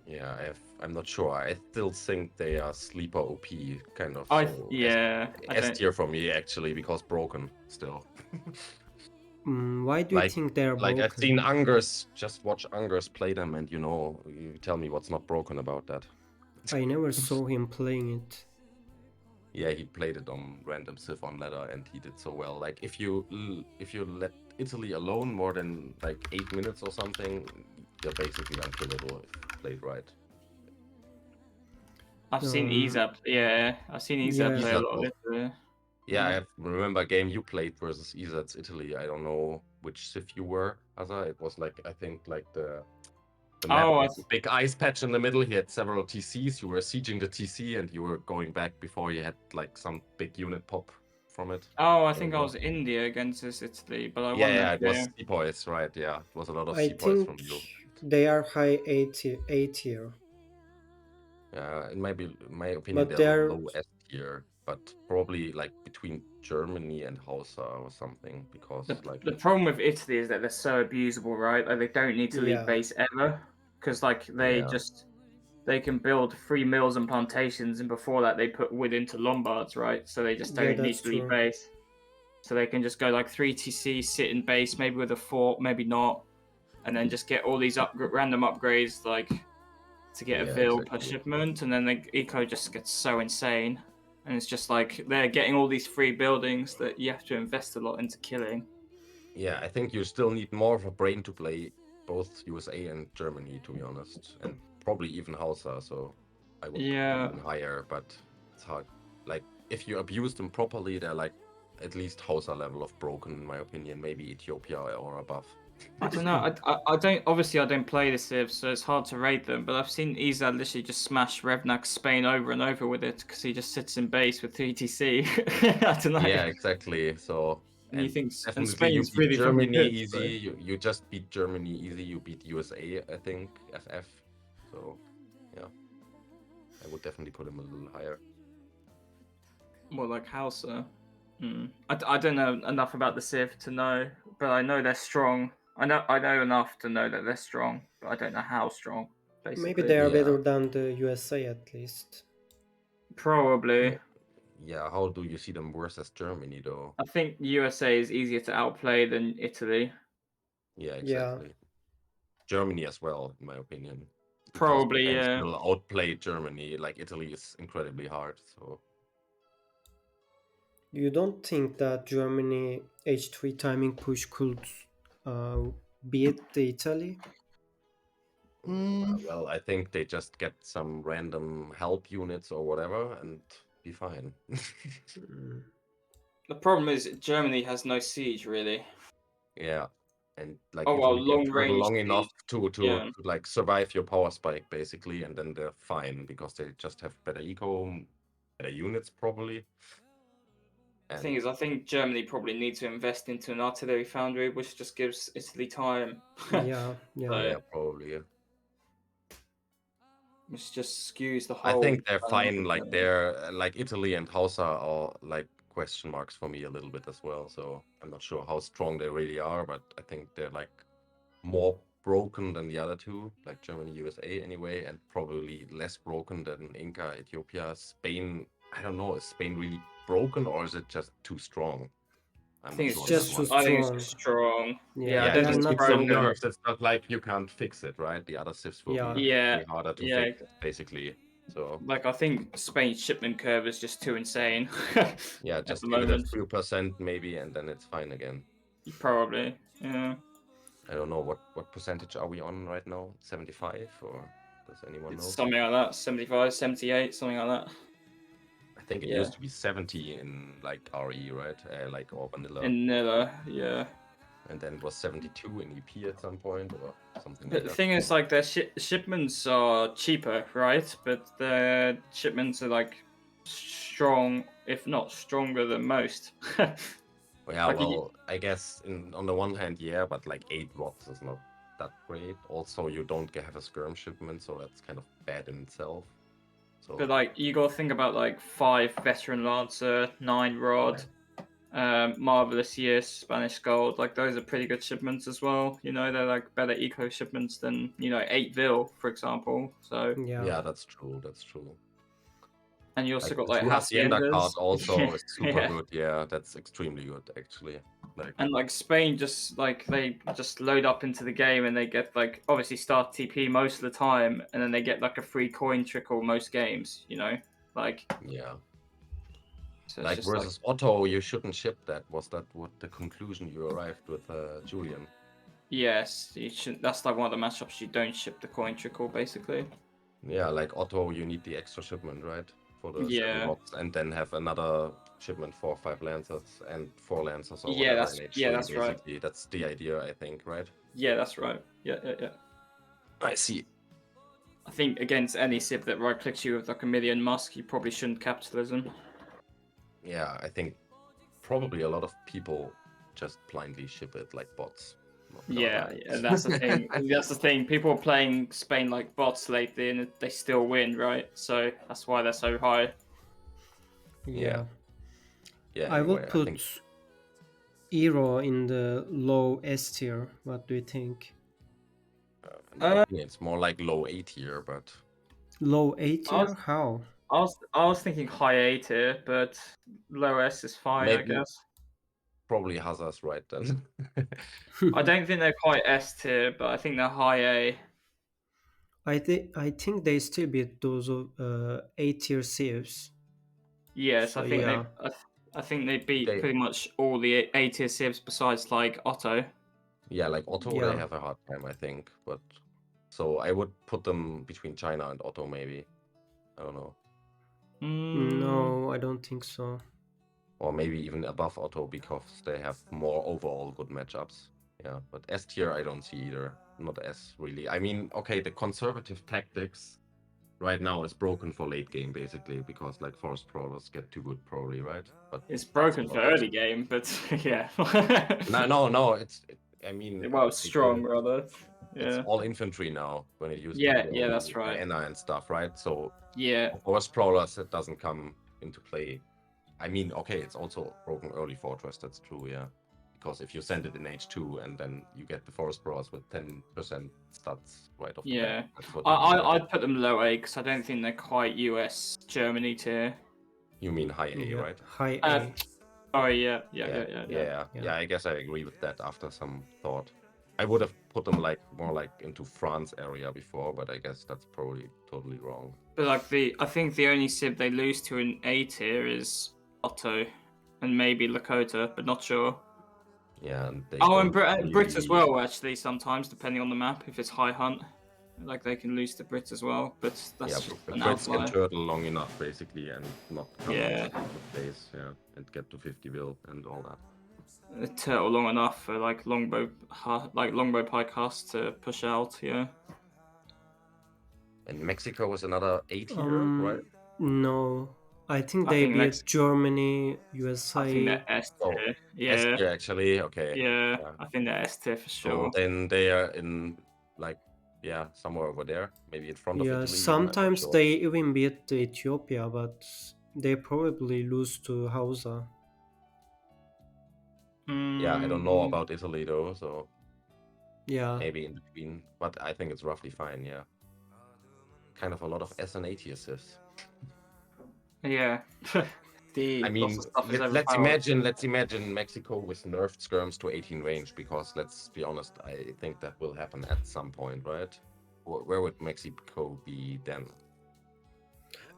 Yeah, I'm not sure. I still think they are sleeper OP, kind of. I So yeah. I S don't. tier for me actually, because broken still. Why do you like think they're like I've seen broken? Angers. Just watch Angers play them, and you tell me what's not broken about that. I never saw him playing it. Yeah, he played it on random Civ on ladder, and he did so well. Like if you let Italy alone more than like 8 minutes or something, you're basically unkillable if played right. I've seen Um, Iza. Yeah, I've seen Iza yeah, play a Isa lot of though. it. Yeah, I remember a game you played versus Isa. Italy. I don't know which Civ you were, Hazza. It was like I think like the map Oh, with the big ice patch in the middle. He had several TCs. You were sieging the TC, and you were going back before you had like some big unit pop from it. I I don't think I know. was India against this Italy, but I Yeah, won yeah, that it was game. sepoys, right? Yeah, it was a lot of I sepoys think from you. they are high A tier, Yeah, in my opinion, but they're they're low S tier, but probably like between Germany and Hausa or something, because like The problem with Italy is that they're so abusable, right? Like they don't need to leave yeah, base ever, because like yeah, they can build free mills and plantations, and before that they put wood into Lombards, right? So they just yeah, don't that's need to leave true. base. So they can just go like 3 TC, sit in base, maybe with a fort, maybe not, and then just get all these random upgrades like to get a yeah, Vil per exactly. shipment, and then the eco just gets so insane. And it's just like they're getting all these free buildings that you have to invest a lot into killing. Yeah, I think you still need more of a brain to play both USA and Germany, to be honest, and probably even Hausa. So I would put them Yeah, even higher, but it's hard. Like if you abuse them properly, they're like at least Hausa level of broken, in my opinion. Maybe Ethiopia or above. I don't know. I don't obviously I don't play the Civ, so it's hard to rate them. But I've seen Iza literally just smash Revnak Spain over and over with it because he just sits in base with 3 TC. I don't know. Yeah, exactly. So, And you and think and definitely you Spain's beat really fucking Germany good. easy. So. You just beat Germany easy. You beat USA, I think, FF. So, yeah, I would definitely put him a little higher. Well, like Hausa. I don't know enough about the Civ to know, but I know they're strong. I know enough to know that they're strong, but I don't know how strong. Maybe Basically, they are Yeah, better than the USA at least. yeah, probably. yeah, how do you see them versus Germany though? I think USA is easier to outplay than Italy. Yeah, Yeah. exactly. Germany as well, in my opinion, because we Probably, can yeah. still outplay Germany. Like Italy is incredibly hard. So You don't think that Germany H3 timing push could uh, beat the Italy? well, I think they just get some random help units or whatever and be fine. Mm, The problem is Germany has no siege really. Yeah, and like Oh well, Italy can long travel range long enough siege. to Yeah. like survive your power spike basically, and then they're fine because they just have better eco, better units probably. The thing And is, I think Germany probably need to invest into an artillery foundry, which just gives Italy time. yeah, yeah. So, yeah, probably. which just skews the I whole think they're fine. dynamic. Like they're like Italy and Hausa are like question marks for me a little bit as well. So I'm not sure how strong they really are, but I think they're like more broken than the other two, like Germany, USA anyway, and probably less broken than Inca, Ethiopia, Spain. I don't know, is Spain really broken or is it just too strong? I I'm not think It's it's sure on that just just. too one. I think it's strong. just strong. Yeah, Yeah, I Yeah, they don't are think just it's not hits some broken. strong. nerves. It's not like you can't fix it, right? The other civs will Yeah, be Yeah, way harder to yeah. fix, basically. So Like I think Spain's shipment curve is just too insane yeah, at the just give it a moment. few percent maybe, and then it's fine again. Probably. Yeah. I don't know what percentage are we on right now? 75 or does anyone It's know? something like that. 75, 78, something like that. I think it Yeah. used to be 70 in like RE, right? Like or vanilla, In Nilla, yeah. and then it was 72 in EP at some point or something like But the that. thing is, like, their shipments are cheaper, right? But their shipments are like strong, if not stronger than most. Yeah, Like, well, I guess on the one hand, yeah, but like 8 watts is not that great. Also, you don't have a skirm shipment, so that's kind of bad in itself. but So like, you gotta think about like 5 veteran lancer, 9 rod, marvelous year, Spanish gold. Like, those are pretty good shipments as well. You know, they're like better eco shipments than 8 vil, for example. So, yeah. yeah, that's true. That's true. and you Like also got the like two Hacienda card haciendas. also is super Yeah. good. Yeah, that's extremely good actually. Like And like Spain, just like they just load up into the game and they get like obviously start TP most of the time, and then they get like a free coin trickle most games. Like yeah. so it's Like just like versus Otto, you shouldn't ship that. Was that what the conclusion you arrived with, Julian? yes, you should. That's like one of the matchups you don't ship the coin trickle basically. Yeah, like Otto, you need the extra shipment, right? For the 7 Yeah, bots, and then have another shipment for 5 lancers and 4 lancers or yeah, whatever that's in yeah, H3, that's right. basically. That's the idea, I think, right? Yeah, that's right. Yeah, yeah, yeah. I see. I think against any sip that right clicks you with like a million musk, you probably shouldn't capitalism. Yeah, I think probably a lot of people just blindly ship it like bots. Not gonna Yeah, lie. yeah, that's the thing. That's the thing. People are playing Spain like bots lately, and they still win, right? So that's why they're so high. Yeah. Yeah. Yeah, I will anyway, I think put Euro in the low S tier. What do you think? in my opinion it's more like low A tier, but Low A I tier? was, How? I was thinking high A tier, but low S is fine, I maybe guess. probably Hazza's right then. I don't think they're quite S tier, but I think they're high A. I think they still beat those A tier saves. Yes, So yeah, I think they beat They pretty much all the A tier civs besides like Otto. Yeah, like Otto, they yeah. have a hard time, I think. But so I would put them between China and Otto, maybe. I don't know, Mm, No, I don't think so. or maybe even above Otto because they have more overall good matchups. Yeah, but S tier, I don't see either. Not S really. I mean, okay, the conservative tactics right now is broken for late game basically because like forest crawlers get too good probably, right? But it's that's broken for about it. early game, but yeah. No. I mean, Well, they go. strong rather. It's Yeah. all infantry now when it used to Yeah, be yeah, only that's right. Diana and stuff, right? So Yeah, for sprawlers, it doesn't come into play. I mean, okay, it's also broken early fortress. That's true, yeah. Because if you send it in H2 and then you get the forest brawlers with 10% stats right off the bat, yeah. that's what I, you need, right? I'd put them low A because I don't think they're quite US Germany tier. You mean high A, Yeah, right? high Uh, A. sorry, yeah. Yeah. I guess I agree with that after some thought. I would have put them like more like into France area before, but I guess that's probably totally wrong. But like I think the only Civ they lose to in A tier is Otto, and maybe Lakota, but not sure. Yeah, and they Oh, and don't Brit as really. well. Actually, sometimes depending on the map, if it's high hunt, like they can lose to Brits as well. But Yeah, that's just the an Brits can outlier. turtle long enough basically and not come into Yeah, the place, yeah, and get to 50 mil and all that. a turtle long enough for like longbow pike cast to push out. Yeah. And Mexico was another A tier, right? No, I think I they think beat Germany, I think USA. they're S Oh, tier. S Yeah, tier actually. Okay. yeah. Yeah. I think they're S tier for So sure. then they are in like somewhere over there, maybe in front of Yeah, Italy even. I'm not sometimes sure. they even beat the Ethiopia, but they probably lose to Hausa. Yeah, I don't know Mm, about Italy though, so Yeah, maybe in between. But I think it's roughly fine. Yeah, kind of a lot of S and A tier sifs. yeah. I The lots mean, of stuff is let's overpowered. imagine Mexico with nerfed skirms to 18 range, because let's be honest, I think that will happen at some point, right? Where would Mexico be then?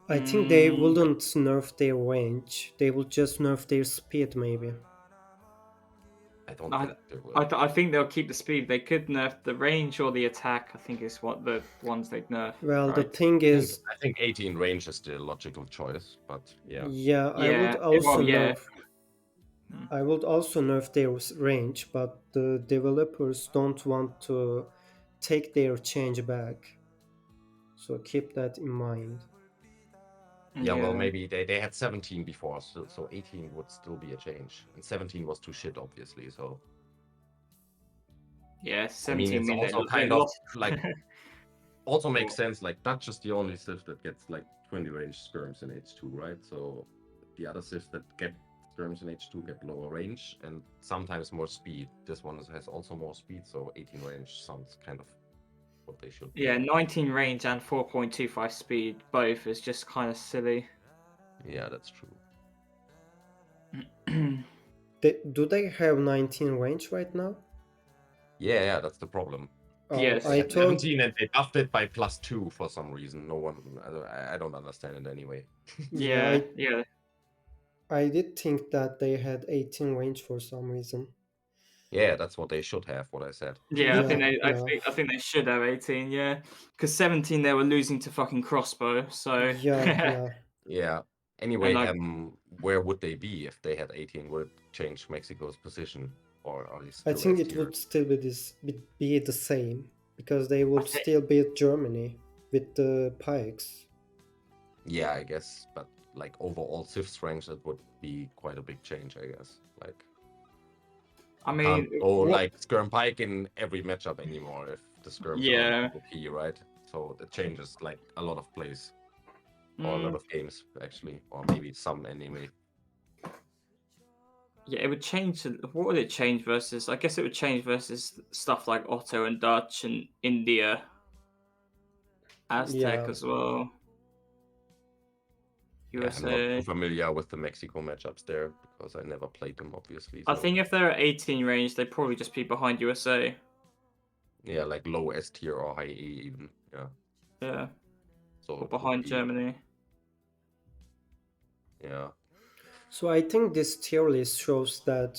I think they Mm, wouldn't nerf their range. They would just nerf their speed, maybe. I don't I, think they will. I think they'll keep the speed. They could nerf the range or the attack. I think is what the ones they'd nerf. Well, the Right? thing I think is, I think 18 range is the logical choice, but yeah. yeah, I would Yeah. also Well, yeah. nerf. I would also nerf their range, but the developers don't want to take their change back. So keep that in mind. Yeah, well, Yeah. maybe they had 17 before, so 18 would still be a change. And 17 was too shit, obviously, so Yeah. I mean, 17 it's mean also they kind of lost. like also makes sense. Like Dutch is the only Civ that gets like 20 range skirms in H2, right? So the other Civs that get skirms in H2 get lower range and sometimes more speed. This one has also more speed, so 18 range sounds kind of what they should be. Yeah, 19 range and 4.25 speed, both is just kind of silly. Yeah, that's true. Do they have 19 range right now? Yeah, that's the problem. Oh, Yes. They I had thought 17 and they buffed it by +2 for some reason. No one, I don't understand it anyway. yeah, Yeah, yeah, I did think that they had 18 range for some reason. Yeah, that's what they should have. What I said. yeah. Yeah, yeah, I think they should have 18. Yeah, because 17 they were losing to fucking crossbow. So yeah, yeah. Yeah. and Anyway, like where would they be if they had 18? Would it change Mexico's position, or are they I still think S it tier? would still be the same because they I would think still beat Germany with the pikes. Yeah, I guess. But like overall Civ strength, it would be quite a big change, I guess. Like I you can't mean go what? like skirm pike in every matchup anymore if the skirms are Yeah. OP, right? So it changes like a lot of plays or a lot Mm, of games actually, or maybe some anyway. yeah, it would change. What would it change versus? I guess it would change versus stuff like Otto and Dutch and India, Aztec Yeah, as well, Yeah, I'm not too USA. familiar with the Mexico matchups there because I never played them, obviously. I So think if they're at 18 range, they'd probably just be behind USA. yeah, like low S tier or high A even. Yeah, Yeah, so or it would behind be Germany. yeah. so I think this tier list shows that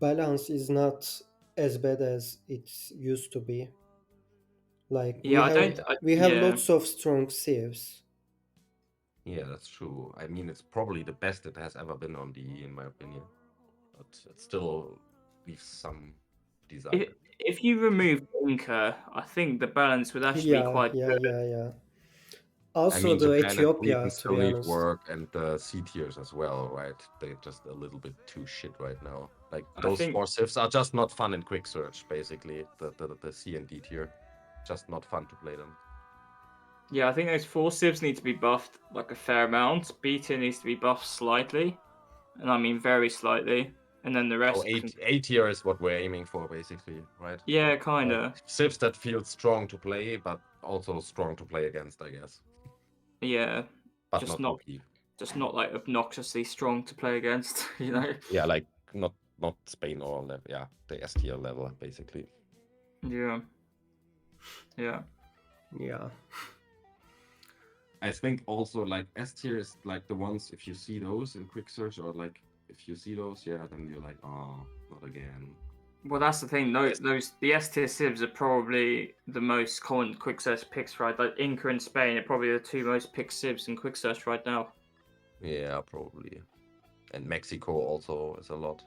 balance is not as bad as it used to be. Like Yeah, I don't. we have Yeah, lots of strong sieves. Yeah, that's true. I mean, it's probably the best it has ever been on DE, in my opinion. But it still leaves some if desire. if you remove Inca, I think the balance would actually be Yeah, quite yeah, good. yeah, yeah. I Also, mean, the Japan and Ethiopia, Sweden to still be need honest. work, and the C tiers as well, right? They're just a little bit too shit right now. Like I those think. four civs are just not fun in quick search, basically. The C and D tier, just not fun to play them. Yeah, I think those four civs need to be buffed like a fair amount. Beta needs to be buffed slightly, and I mean very slightly. And then the So rest. A tier is what we're aiming for, basically, right? Yeah, Like kinda. civs that feel strong to play, but also strong to play against, I guess. Yeah, But just not not OP. just not like obnoxiously strong to play against. You know. Yeah, like not Spain or the S tier level basically. Yeah. Yeah. Yeah. I think also like S tier is like the ones, if you see those in quick search, or like if you see those, then you're like, oh, not again. Well, that's the thing. The S tier civs are probably the most common quick search picks, right? Like Inca and Spain are probably the two most picked civs in quick search right now. Yeah, probably. And Mexico also is a lot.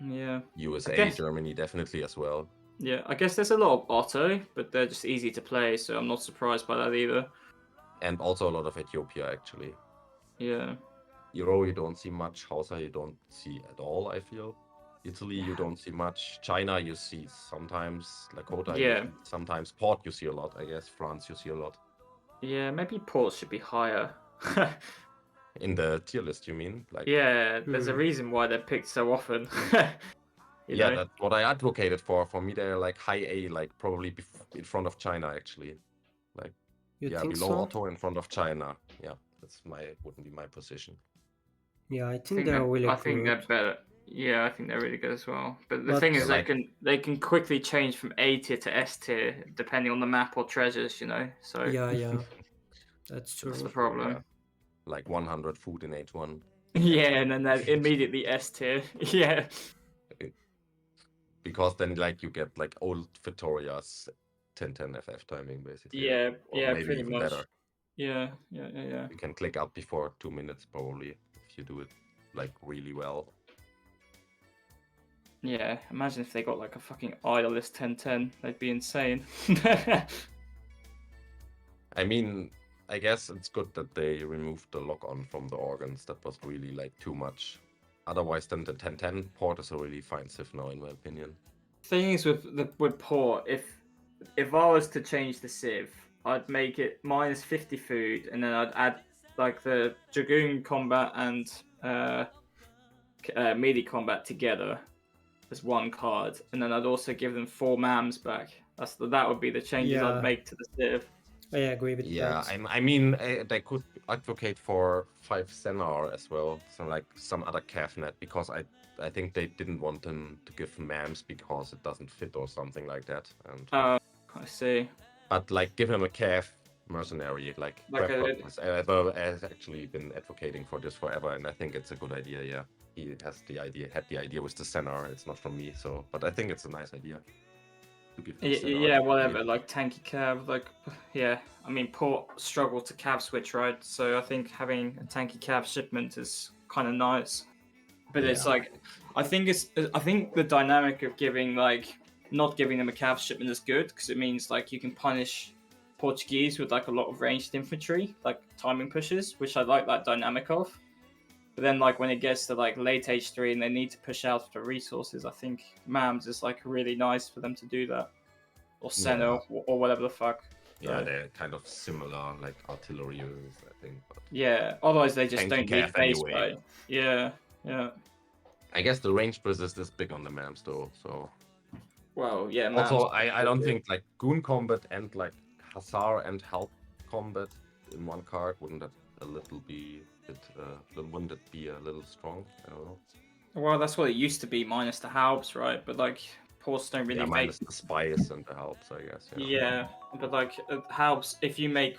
Yeah. USA, guess- Germany definitely as well. Yeah, I guess there's a lot of Otto, but they're just easy to play, so I'm not surprised by that either. And also a lot of Ethiopia actually. Yeah. Euro you don't see much. Hazza you don't see at all, I feel. Italy you don't see much. China you see sometimes. Lakota Yeah. sometimes. Port you see a lot, I guess. France you see a lot. Yeah, maybe ports should be higher. In the tier list, you mean? Like, yeah, there's a reason why they're picked so often. you know? that's what I advocated for. For me, they're like high A, like probably in front of China, actually. Like, You think below so? Otto, in front of China. Yeah, wouldn't be my position. Yeah, I think they're really I good. think they're better. Yeah, I think they're really good as well. But the But- thing is, Yeah, they can quickly change from A tier to S tier depending on the map or treasures, you know. So Yeah, that's true. that's the problem. Yeah. Like 100 food in H1. Yeah, and then they're immediately S tier. Yeah. Because then, like, you get like old Victoria's 1010 FF timing, basically. Yeah, Or yeah, maybe pretty even much. better. Yeah. You can click up before 2 minutes, probably, if you do it like really well. Yeah, imagine if they got like a fucking idolist 1010. They'd be insane. I mean, I guess it's good that they removed the lock-on from the organs. That was really like too much. Otherwise, then the 1010 port is a really fine civ now, in my opinion. Thing is with port, if I was to change the civ, I'd make it minus 50 food, and then I'd add like the Dragoon combat and melee combat together as one card, and then I'd also give them 4 mams back. That would be the changes Yeah. I'd make to the civ. I agree with Yeah, that. I mean, they could advocate for 5 Senar as well, so like some other Cavnet, because I think they didn't want them to give mams because it doesn't fit or something like that. And I see. but like give him a Cav mercenary, like Prepper has actually been advocating for this forever, and I think it's a good idea. Yeah, he had the idea with the Senar. It's not from me, so but I think it's a nice idea. To give him Senar. Yeah, whatever. Like tanky cav, like yeah. I mean, port struggle to cav switch, right? So I think having a tanky cav shipment is kind of nice. But it's like, I think the dynamic of giving not giving them a cav shipment is good, because it means like you can punish Portuguese with like a lot of ranged infantry, like timing pushes, which I like that dynamic of. But then like when it gets to like late H3 and they need to push out for resources, I think Mams is like really nice for them to do that. Or Senna or whatever the fuck. Yeah, they're kind of similar, like artillery units, I think. But yeah, otherwise they just tanky don't cav need base, anyway. right? Yeah. I guess the range resist is big on the Mams though, so. Well, yeah. Also, I don't think like Goon combat and like Hussar and Help combat in one card wouldn't it be a little strong? I don't know. Well, that's what it used to be, minus the Halbs, right? But like ports don't really make. Minus the spies and the Helps, I guess. Yeah, but like Halbs, if you make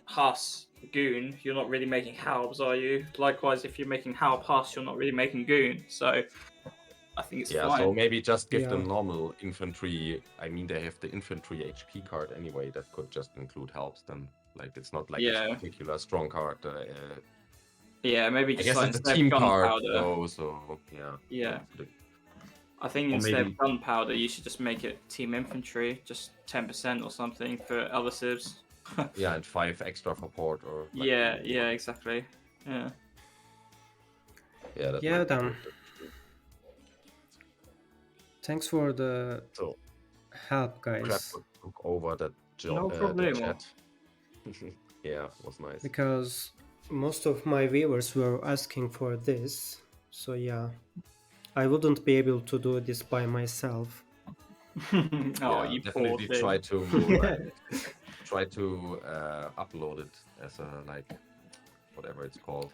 Huss Goon, you're not really making Halbs, are you? Likewise, if you're making Halb Huss, you're not really making Goon. So I think it's fine. So maybe just give them normal infantry. I mean, they have the infantry HP card anyway. That could just include Helps. Then, like, it's not like a particular strong card. Yeah, maybe just I guess like it's a team card gunpowder. though. So Yeah. I think instead of gunpowder, you should just make it team infantry, just 10% or something for other civs. Yeah, and 5 extra for port or. Like, yeah, exactly. Yeah. Yeah. Then. Thanks for the help, guys. Took over that job. No problem. Chat. Yeah, it was nice. Because most of my viewers were asking for this, so yeah, I wouldn't be able to do this by myself. You definitely poor try thing. to upload it as a like whatever it's called.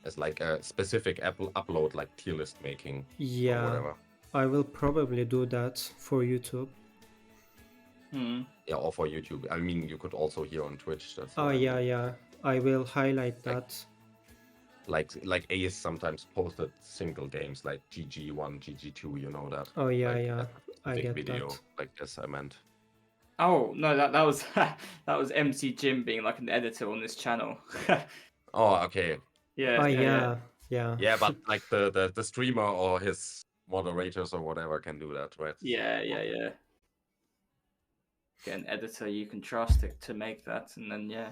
As like a specific upload, like tier list making or Yeah, whatever. I will probably do that for YouTube. Yeah, or for YouTube. I mean, you could also hear on Twitch. That's Oh what I yeah, mean. yeah. I will highlight Like- that. Like Ace sometimes posted single games like GG1, GG2. You know that. Oh yeah, Like, yeah. as a I big get video. that. Like this, I meant. Oh no, that was that was MC Jim being like an editor on this channel. Oh, okay. Yeah, Oh yeah, yeah. yeah, yeah. Yeah, but like the streamer or his moderators or whatever can do that, right? Yeah, yeah, yeah. Get an editor you can trust to make that, and then yeah.